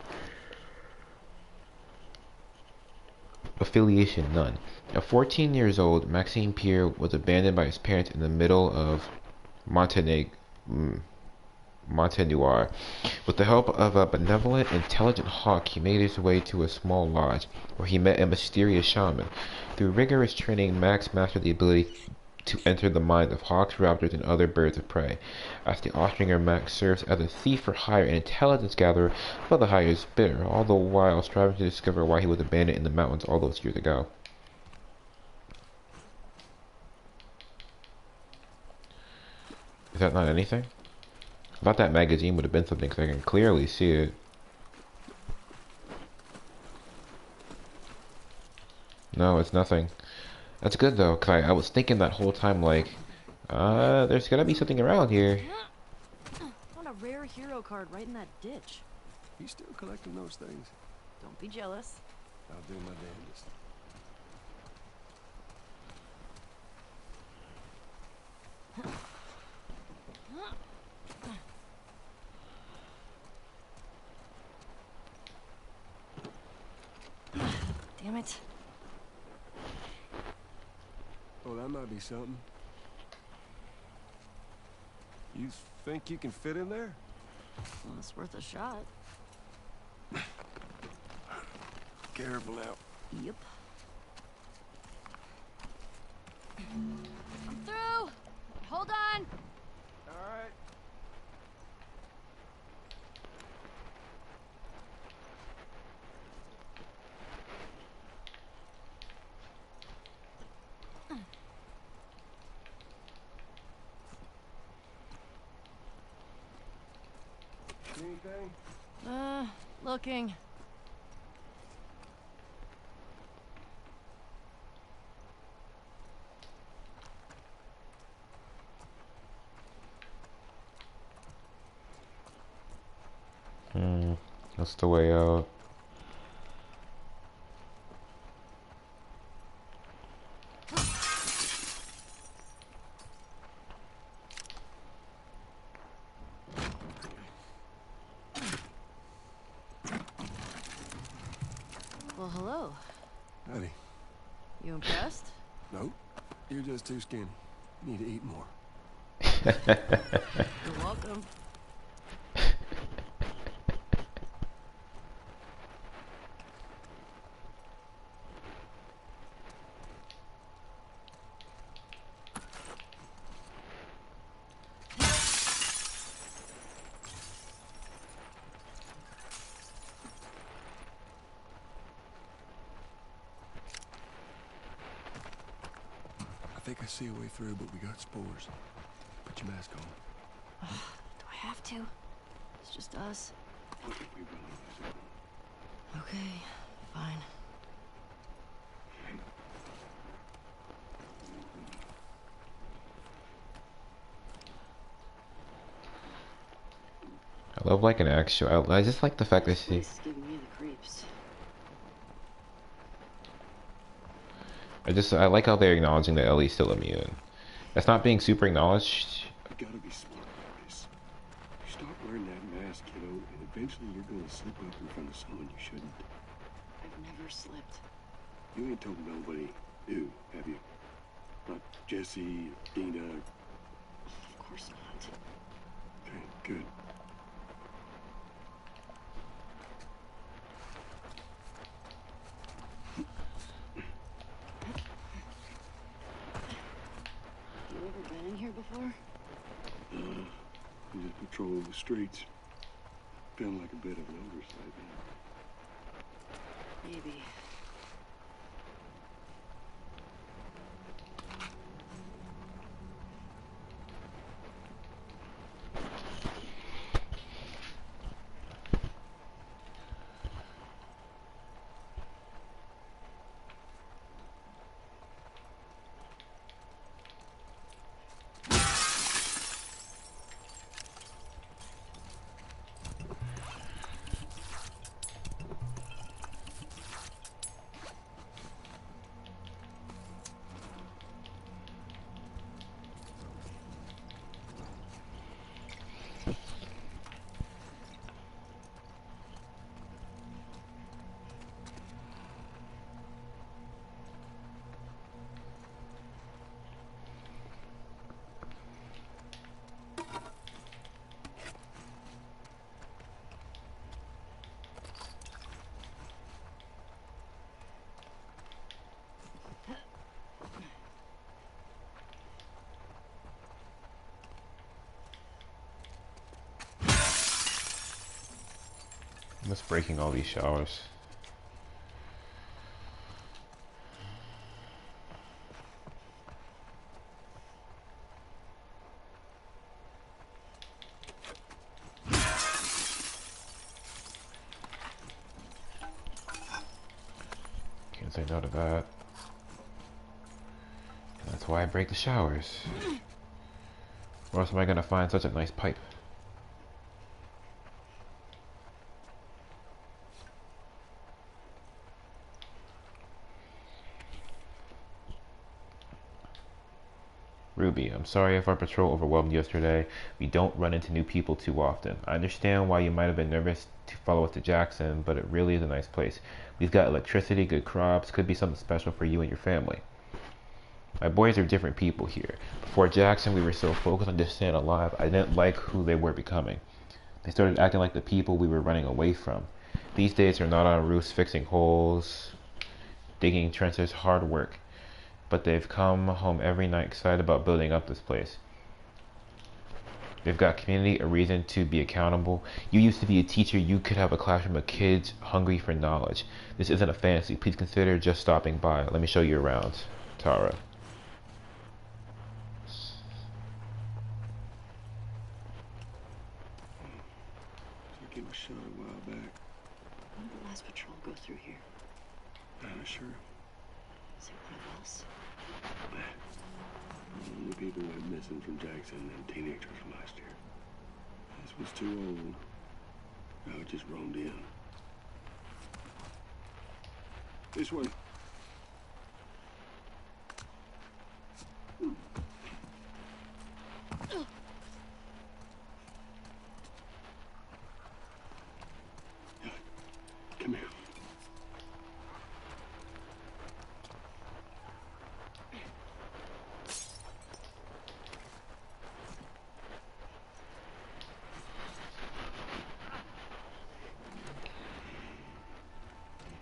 Affiliation none. At 14 years old, Maxine Pier was abandoned by his parents in the middle of Montenegro. With the help of a benevolent, intelligent hawk, he made his way to a small lodge, where he met a mysterious shaman. Through rigorous training, Max mastered the ability to enter the minds of hawks, raptors, and other birds of prey. As the Ostringer, Max serves as a thief for hire and intelligence gatherer, but the hire is bitter, all the while striving to discover why he was abandoned in the mountains all those years ago. Is that not anything? I thought that magazine would have been something, because I can clearly see it. No, it's nothing. That's good though, because I was thinking that whole time, like, there's gotta be something around here. Found a rare hero card right in that ditch. You still collecting those things? Don't be jealous. I'll do my damnedest. Damn it. Oh, that might be something. You think you can fit in there? Well, it's worth a shot. Careful now. Yep. I'm through! Hold on! All right. Anything? Looking. That's the way out. Well, hello. Howdy. You impressed? Nope. You're just too skinny. You need to eat more. You're welcome. think I see a way through, but we got spores. Put your mask on. Do I have to? It's just us. What if we run into something? Okay, fine. I love like an actual. I just like the fact that she. This is giving me the creeps. I like how they're acknowledging that Ellie's still immune. That's not being super acknowledged. You gotta be smart about this. You start wearing that mask, kiddo, and eventually you're gonna slip up in front of someone you shouldn't. I've never slipped. You ain't told nobody new, have you? Not Jesse, Dina. Of course not. Okay, good. You ever been in here before? You just patrol the streets. Feeling like a bit of an oversight, Maybe. I'm just breaking all these showers. Can't say no to that. And that's why I break the showers. Where else am I gonna find such a nice pipe? Ruby, I'm sorry if our patrol overwhelmed you yesterday. We don't run into new people too often. I understand why you might have been nervous to follow us to Jackson, but it really is a nice place. We've got electricity, good crops, could be something special for you and your family. My boys are different people here. Before Jackson, we were so focused on just staying alive, I didn't like who they were becoming. They started acting like the people we were running away from. These days, they're not on roofs fixing holes, digging trenches, hard work. But they've come home every night excited about building up this place. They've got community, a reason to be accountable. You used to be a teacher. You could have a classroom of kids hungry for knowledge. This isn't a fantasy. Please consider just stopping by. Let me show you around, Tara. I gave a shot a while back. When did the last patrol go through here? Not sure. Is it one of us? The people went missing from Jackson and teenagers from last year. This was too old. Now it just roamed in. This way. Come here.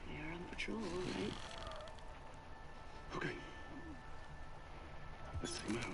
They are on patrol, right? Okay. Let's take them out.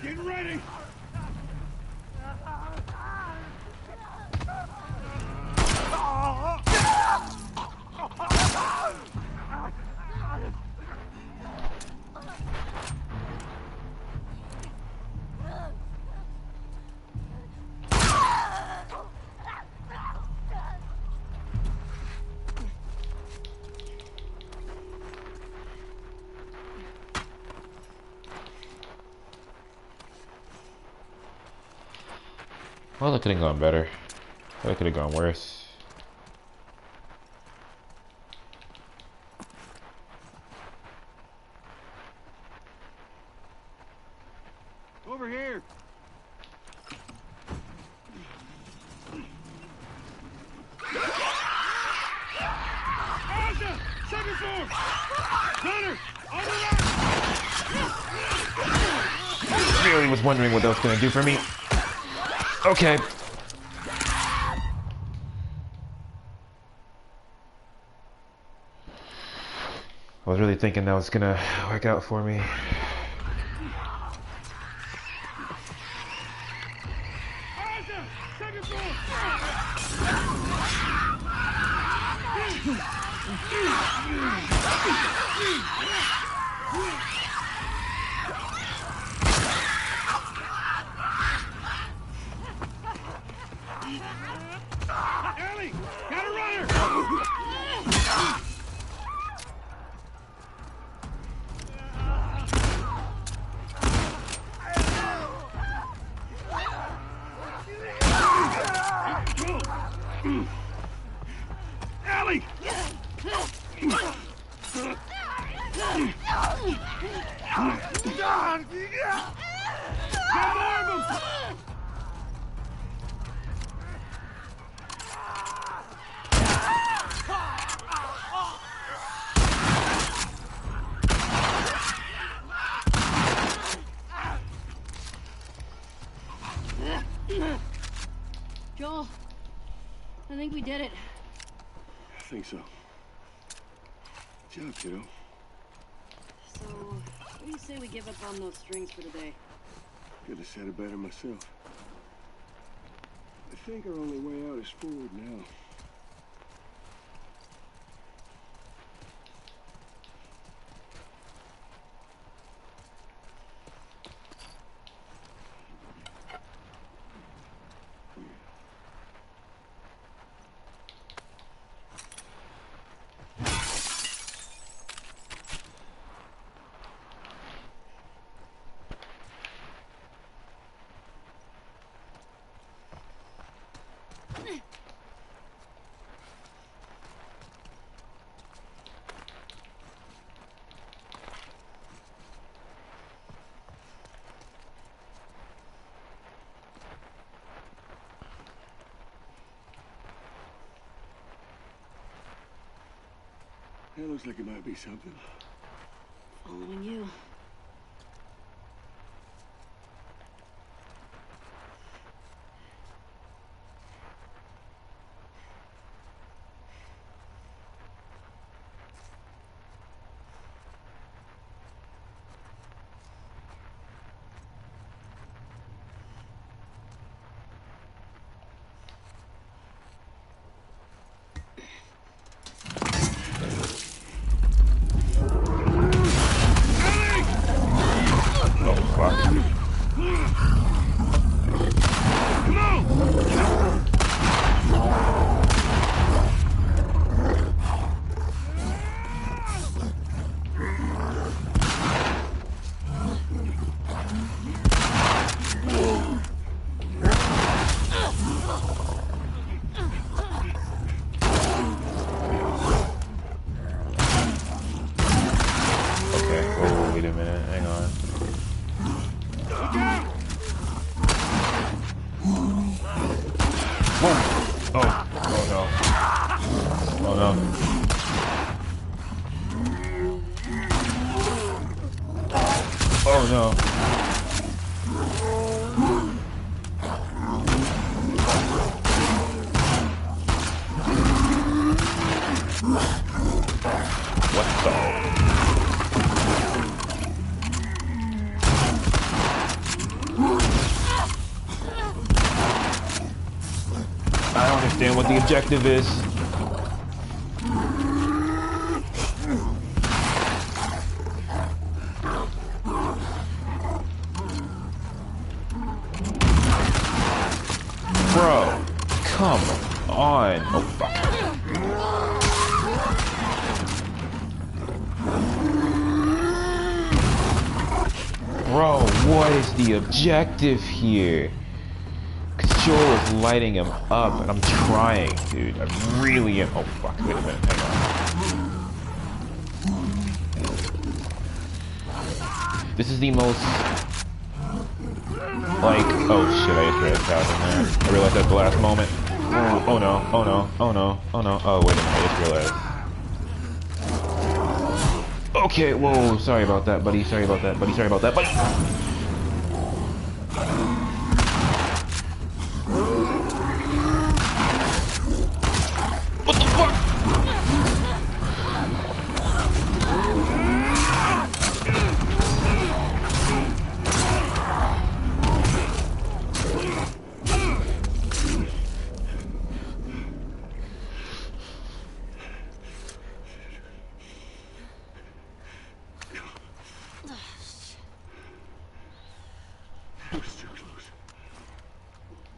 Get ready! Well, it could have gone better. It could have gone worse. Over here! Asa! Second floor! Connor! On the right! Really was wondering what that was gonna do for me. Okay. I was really thinking that was gonna work out for me. Asa! Second floor! Ellie! Got a runner! Ellie! Get more of them! Joel, I think we did it. I think so. Good job, kiddo. So, what do you say we give up on those strings for today? Could have said it better myself. I think our only way out is forward now. That looks like it might be something. Following you. Oh no. What the? the objective is. Bro, come on. Oh, fuck. Bro, what is the objective here? Cause Joel is lighting him up, and I'm trying, dude. I really am. Oh, fuck. Wait a minute. Hang on. This is the most... Like, oh shit, I just realized that in there. I realized that at the last moment. Oh no, oh no, oh no, oh no. Oh, wait a minute, I just realized. Okay, whoa, sorry about that, buddy. Sorry about that, buddy. Sorry about that, buddy. What the fuck?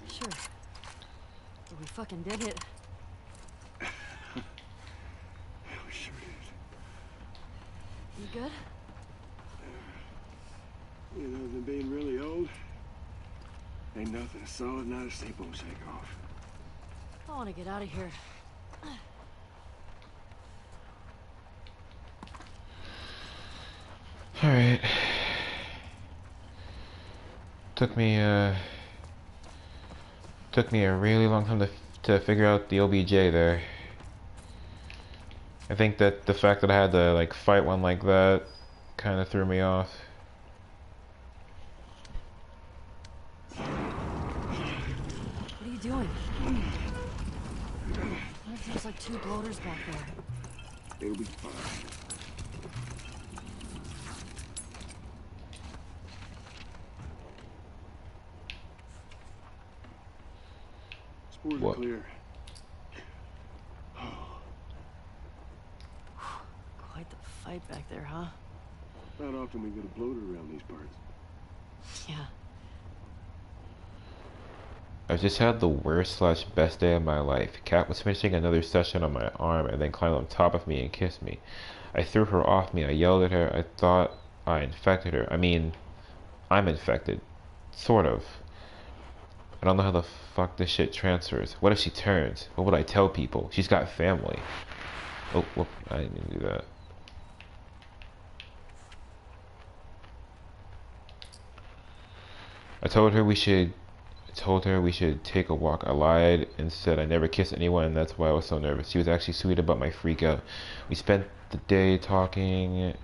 Sure. But we fucking did it. Yeah, we sure did. You good? You know, than being really old, ain't nothing solid, not a staple won't shake off. I want to get out of here. Alright. Took me a really long time to figure out the OBJ there. I think that the fact that I had to like fight one like that kind of threw me off. What are you doing? What if there's like 2 bloaters back there? It'll be fine. Spores are What? clear. Quite the fight back there, huh? Not often we get a bloater around these parts. Yeah. I've just had the worst / best day of my life. Kat was finishing another session on my arm and then climbed on top of me and kissed me. I threw her off me. I yelled at her. I thought I infected her. I mean, I'm infected. Sort of. I don't know how the fuck this shit transfers. What if she turns? What would I tell people? She's got family. Oh, whoop. I didn't mean to do that. I told her we should take a walk. I lied and said I never kissed anyone, and that's why I was so nervous. She was actually sweet about my freak out. We spent the day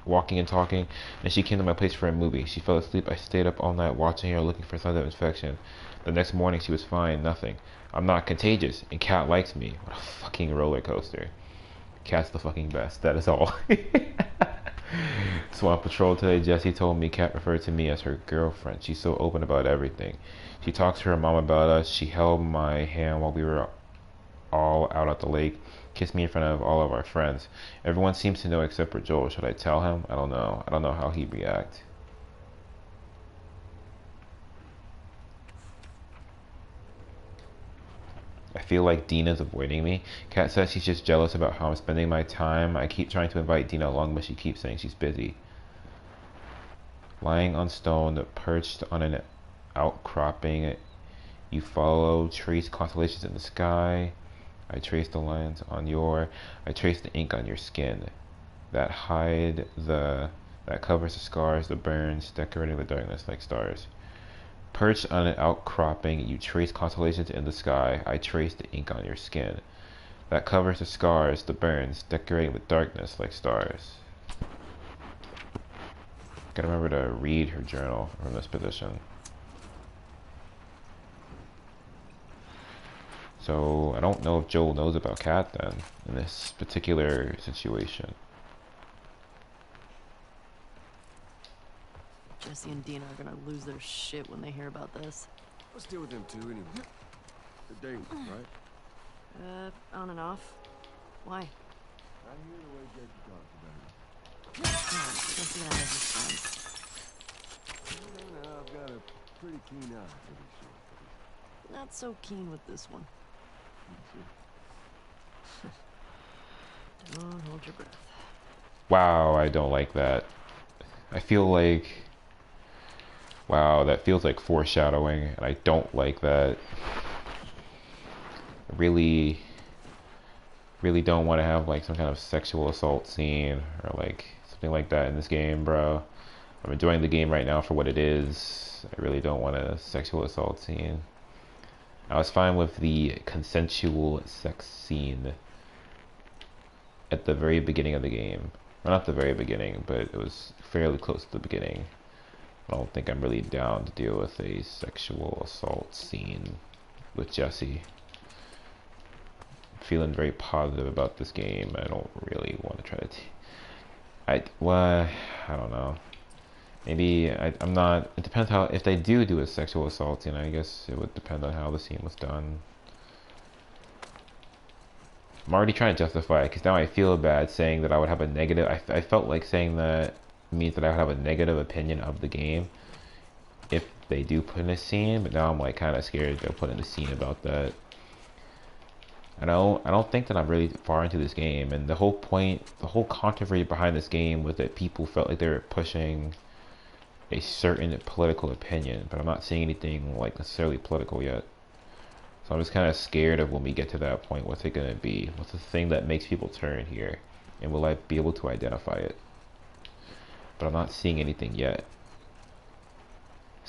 walking and talking, and she came to my place for a movie. She fell asleep. I stayed up all night watching her, looking for signs of infection. The next morning, she was fine, nothing. I'm not contagious, and Kat likes me. What a fucking roller coaster. Kat's the fucking best. That is all. So on patrol today, Jessie told me Kat referred to me as her girlfriend. She's so open about everything. She talks to her mom about us. She held my hand while we were all out at the lake, kissed me in front of all of our friends. Everyone seems to know except for Joel. Should I tell him? I don't know. I don't know how he'd react. I feel like Dina's avoiding me. Kat says she's just jealous about how I'm spending my time. I keep trying to invite Dina along, but she keeps saying she's busy. Lying on stone, perched on an outcropping, you follow, trace constellations in the sky. I trace the lines on your, I trace the ink on your skin. That covers the scars, the burns, decorating the darkness like stars. Perched on an outcropping, you trace constellations in the sky. I trace the ink on your skin. That covers the scars, the burns, decorating the darkness like stars. Gotta remember to read her journal from this position. So I don't know if Joel knows about Kat then, in this particular situation. Jesse and Dina are gonna lose their shit when they hear about this. Let's deal with them too anyway. They're dangerous, right? On and off. Why? I hear the way Jesse talks about you. Oh, don't see that as his friend. You know, I've got a pretty keen eye for these sort of things. Not so keen with this one. Don't hold your breath. Wow, I don't like that. I feel like, wow, that feels like foreshadowing, and I don't like that. I really don't want to have like some kind of sexual assault scene or like something like that in this game, bro. I'm enjoying the game right now for what it is. I really don't want a sexual assault scene. I was fine with the consensual sex scene at the very beginning of the game. Well, not the very beginning, but it was fairly close to the beginning. I don't think I'm really down to deal with a sexual assault scene with Jesse. I'm feeling very positive about this game. I don't really want to try to... I don't know. Maybe I'm not... It depends how... If they do a sexual assault scene, I guess it would depend on how the scene was done. I'm already trying to justify it because now I feel bad saying that I would have a negative... I felt like saying that means that I would have a negative opinion of the game if they do put in a scene, but now I'm like kind of scared they'll put in a scene about that. I don't think that I'm really far into this game, and the whole point, the whole controversy behind this game was that people felt like they were pushing a certain political opinion, but I'm not seeing anything like necessarily political yet. So I'm just kind of scared of when we get to that point, what's it going to be? What's the thing that makes people turn here? And will I be able to identify it? But I'm not seeing anything yet.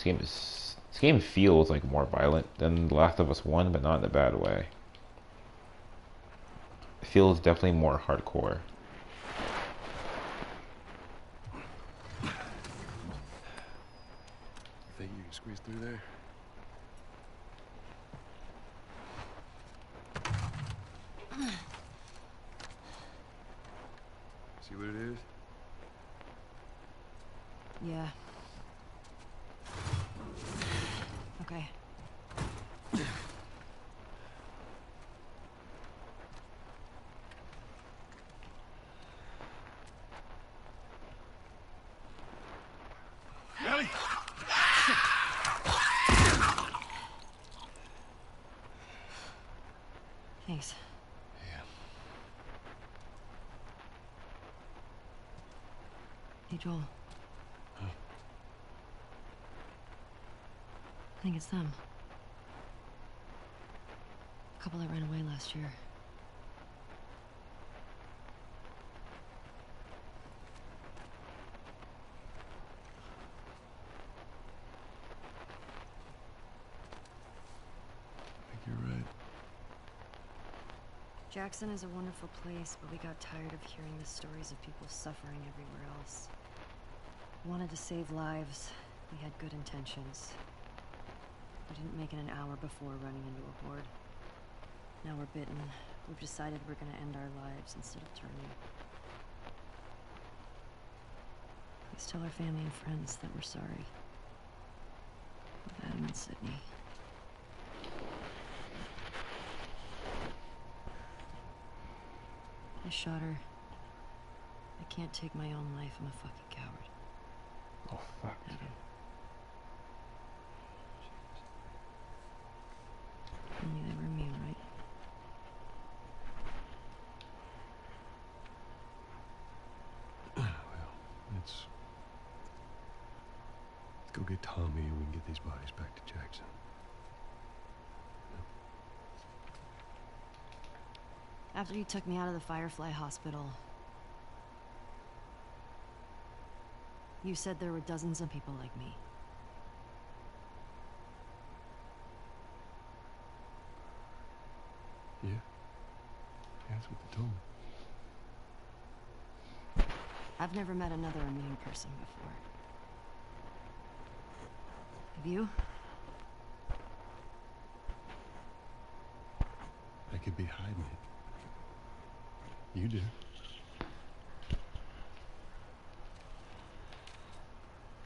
This game feels like more violent than The Last of Us 1, but not in a bad way. It feels definitely more hardcore. Think you can squeeze through there? See what it is? Yeah. Okay. Ellie! Thanks. Yeah. Hey, Joel. Huh? I think it's them. The couple that ran away last year. I think you're right. Jackson is a wonderful place, but we got tired of hearing the stories of people suffering everywhere else. We wanted to save lives. We had good intentions. We didn't make it an hour before running into a horde. Now we're bitten. We've decided we're gonna end our lives instead of turning. Please tell our family and friends that we're sorry. With Adam and Sydney. I shot her. I can't take my own life. I'm a fucking coward. Oh, fuck. Adam. Only they were immune, right? Well, let's go get Tommy and we can get these bodies back to Jackson. After you took me out of the Firefly Hospital, you said there were dozens of people like me. Yeah? Yeah, that's what they told me. I've never met another immune person before. Have you? I could be hiding it. You do.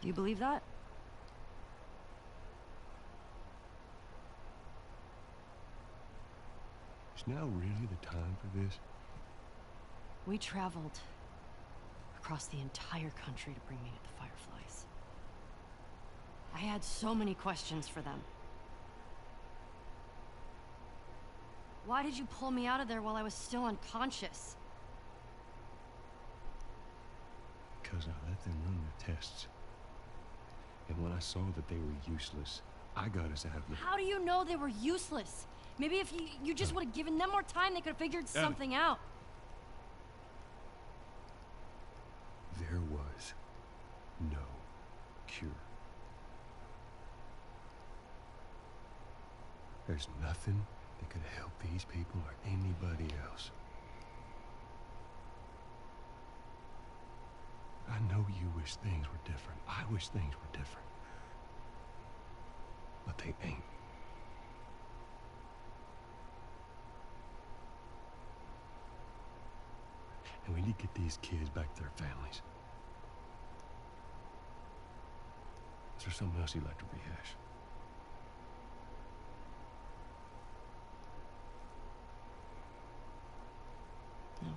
Do you believe that? Is now really the time for this? We traveled across the entire country to bring me to the Fireflies. I had so many questions for them. Why did you pull me out of there while I was still unconscious? Because I let them run their tests. And when I saw that they were useless, I got us out of the... How do you know they were useless? Maybe if you just would have given them more time, they could have figured something out. There was no cure. There's nothing that could help these people or anybody else. I know you wish things were different. I wish things were different. But they ain't. And we need to get these kids back to their families. Is there something else you'd like to rehash? No.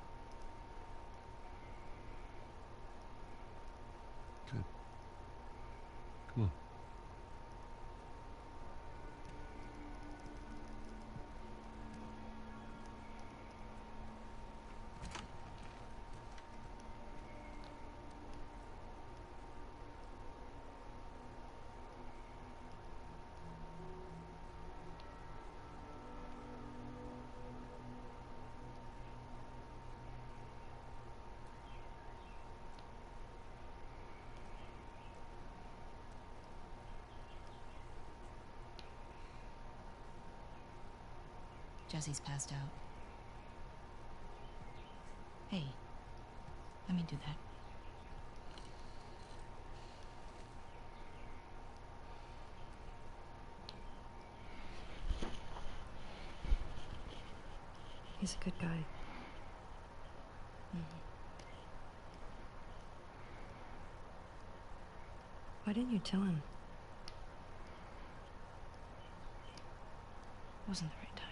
Good. Come on. Jesse's passed out. Hey, let me do that. He's a good guy. Why didn't you tell him? Wasn't the right time.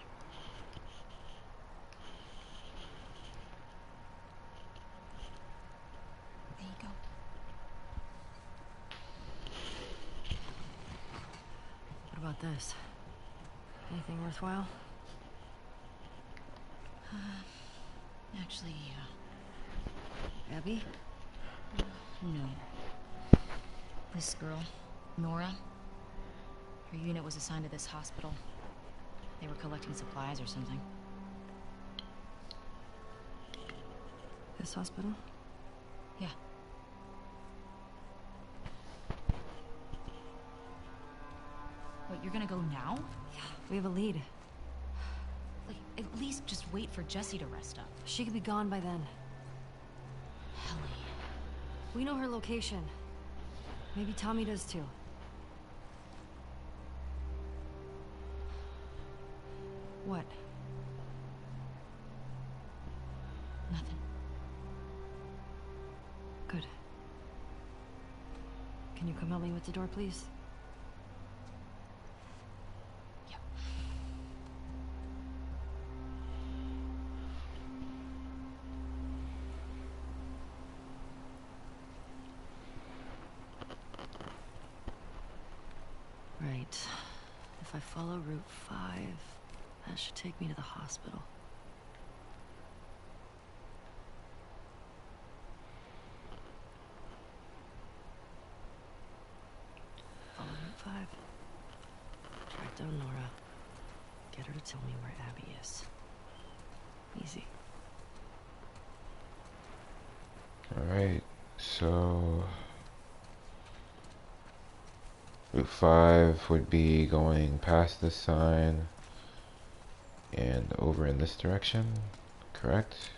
There you go. What about this? Anything worthwhile? Actually, Abby? no. This girl, Nora, her unit was assigned to this hospital. They were collecting supplies or something. This hospital? Yeah. What, you're gonna go now? Yeah, we have a lead. Like, at least just wait for Jessie to rest up. She could be gone by then. Ellie. We know her location. Maybe Tommy does too. What? Nothing. Good. Can you come help me with the door, please? Yeah. Right. If I follow Route 5, that should take me to the hospital. Follow Route 5. Track down Nora. Get her to tell me where Abby is. Easy. Alright, so Route 5 would be going past this sign and over in this direction, correct?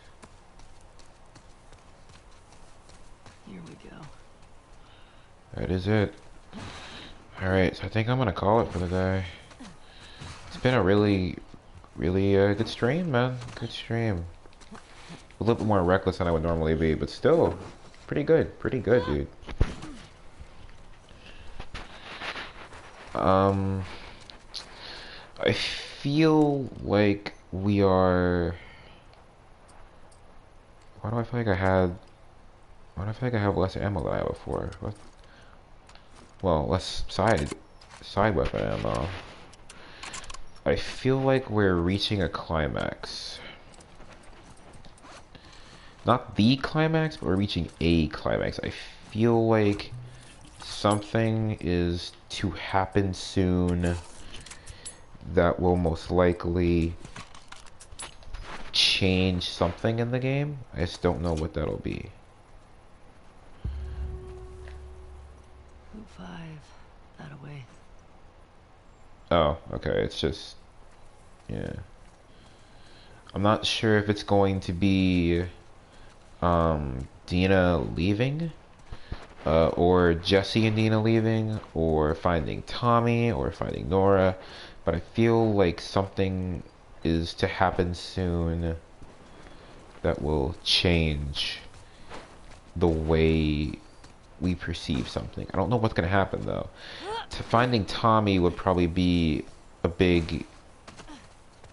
Here we go. That is it. Alright, so I think I'm gonna call it for the day. It's been a really good stream, man. Good stream. A little bit more reckless than I would normally be, but still pretty good, dude. I feel like we are... Why do I feel like I had... Why do I feel like I have less ammo than I had before? What? Well, less side weapon ammo. I feel like we're reaching a climax. Not the climax, but we're reaching a climax. I feel like something is to happen soon that will most likely change something in the game. I just don't know what that'll be. Route 5. That away. Oh, okay. It's just... Yeah. I'm not sure if it's going to be Dina leaving, or Jesse and Dina leaving, or finding Tommy, or finding Nora, but I feel like something is to happen soon that will change the way we perceive something. I don't know what's going to happen though. To finding Tommy would probably be a big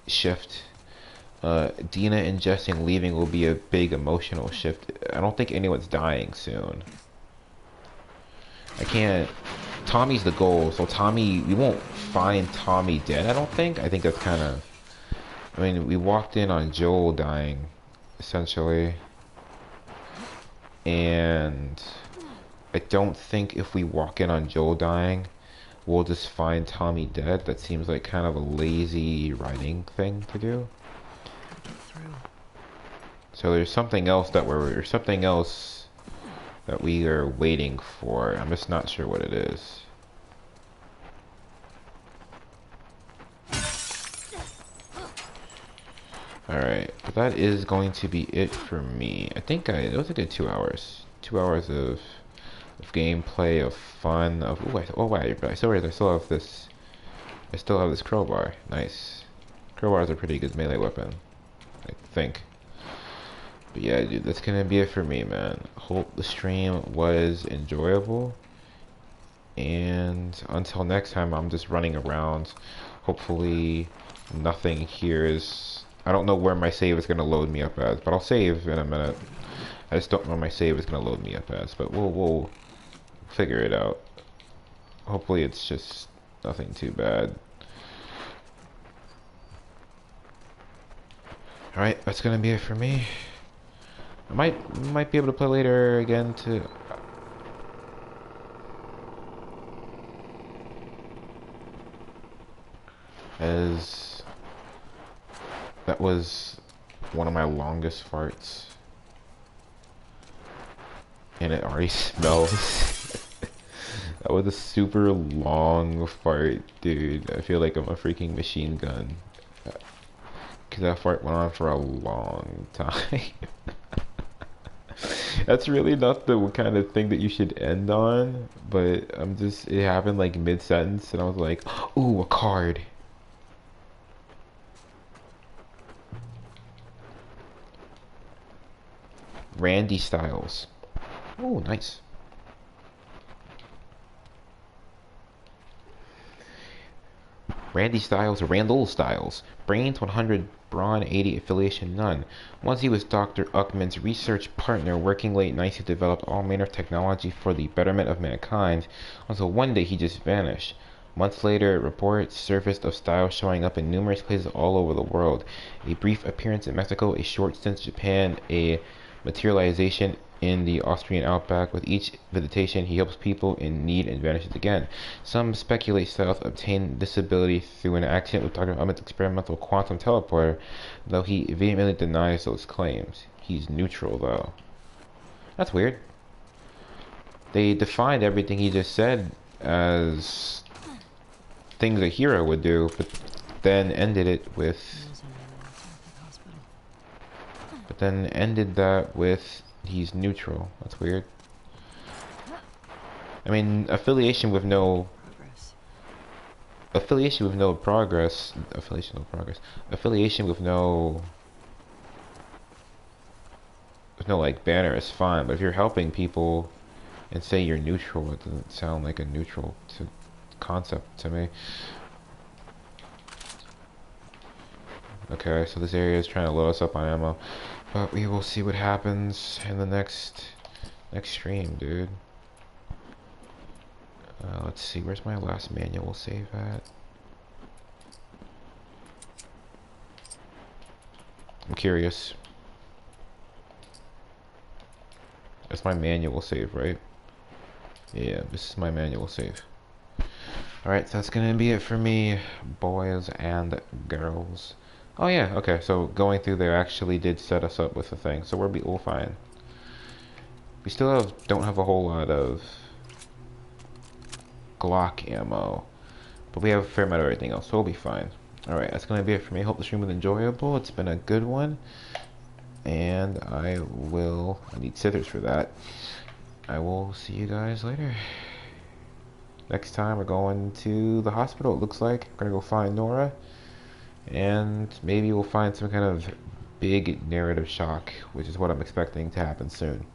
shift. Dina and Jesse leaving will be a big emotional shift. I don't think anyone's dying soon. I can't... Tommy's the goal, so Tommy... We won't find Tommy dead, I don't think. I think that's kind of... I mean, we walked in on Joel dying, essentially. And... I don't think if we walk in on Joel dying, we'll just find Tommy dead. That seems like kind of a lazy writing thing to do. So there's something else that we are waiting for. I'm just not sure what it is. Alright, but that is going to be it for me. I think it was a good 2 hours. 2 hours of gameplay, of fun, of... Ooh, oh wait, I still have this... I still have this crowbar. Nice. Crowbar is a pretty good melee weapon, I think. But yeah, dude, that's gonna be it for me, man. Hope the stream was enjoyable. And until next time, I'm just running around. Hopefully, nothing here is... I don't know where my save is gonna load me up as, but I'll save in a minute. I just don't know where my save is gonna load me up as, but we'll figure it out. Hopefully, it's just nothing too bad. Alright, that's gonna be it for me. I might be able to play later again too. As that was one of my longest farts. And it already smells. That was a super long fart, dude. I feel like I'm a freaking machine gun. Cause that fart went on for a long time. That's really not the kind of thing that you should end on, but it happened like mid-sentence and I was like, ooh, a card. Randy Styles. Oh, nice. Randall Styles. Brains 100, Brawn 80, affiliation none. Once he was Dr. Uckman's research partner, working late nights to develop all manner of technology for the betterment of mankind, until one day he just vanished. Months later, reports surfaced of Styles showing up in numerous places all over the world. A brief appearance in Mexico, a short stint in Japan, a materialization in the Austrian outback. With each visitation, he helps people in need and vanishes again. Some speculate Styles obtained this ability through an accident with Dr. Ummit's experimental quantum teleporter, though he vehemently denies those claims. He's neutral, though. That's weird. They defined everything he just said as things a hero would do, but then ended it with... But then ended that with... He's neutral. That's weird. I mean, affiliation with no progress. Affiliation with no like banner is fine, but if you're helping people and say you're neutral, it doesn't sound like a neutral concept to me. Okay, so this area is trying to load us up on ammo. But we will see what happens in the next stream, dude. Let's see, where's my last manual save at? I'm curious. That's my manual save, right? Yeah, this is my manual save. Alright, so that's gonna be it for me, boys and girls. Oh yeah, okay, so going through there actually did set us up with the thing, so we'll fine. We still don't have a whole lot of Glock ammo, but we have a fair amount of everything else, so we'll be fine. Alright, that's gonna be it for me. Hope the stream was enjoyable. It's been a good one. And I need scissors for that. I will see you guys later. Next time we're going to the hospital, it looks like. We're gonna go find Nora. And maybe we'll find some kind of big narrative shock, which is what I'm expecting to happen soon.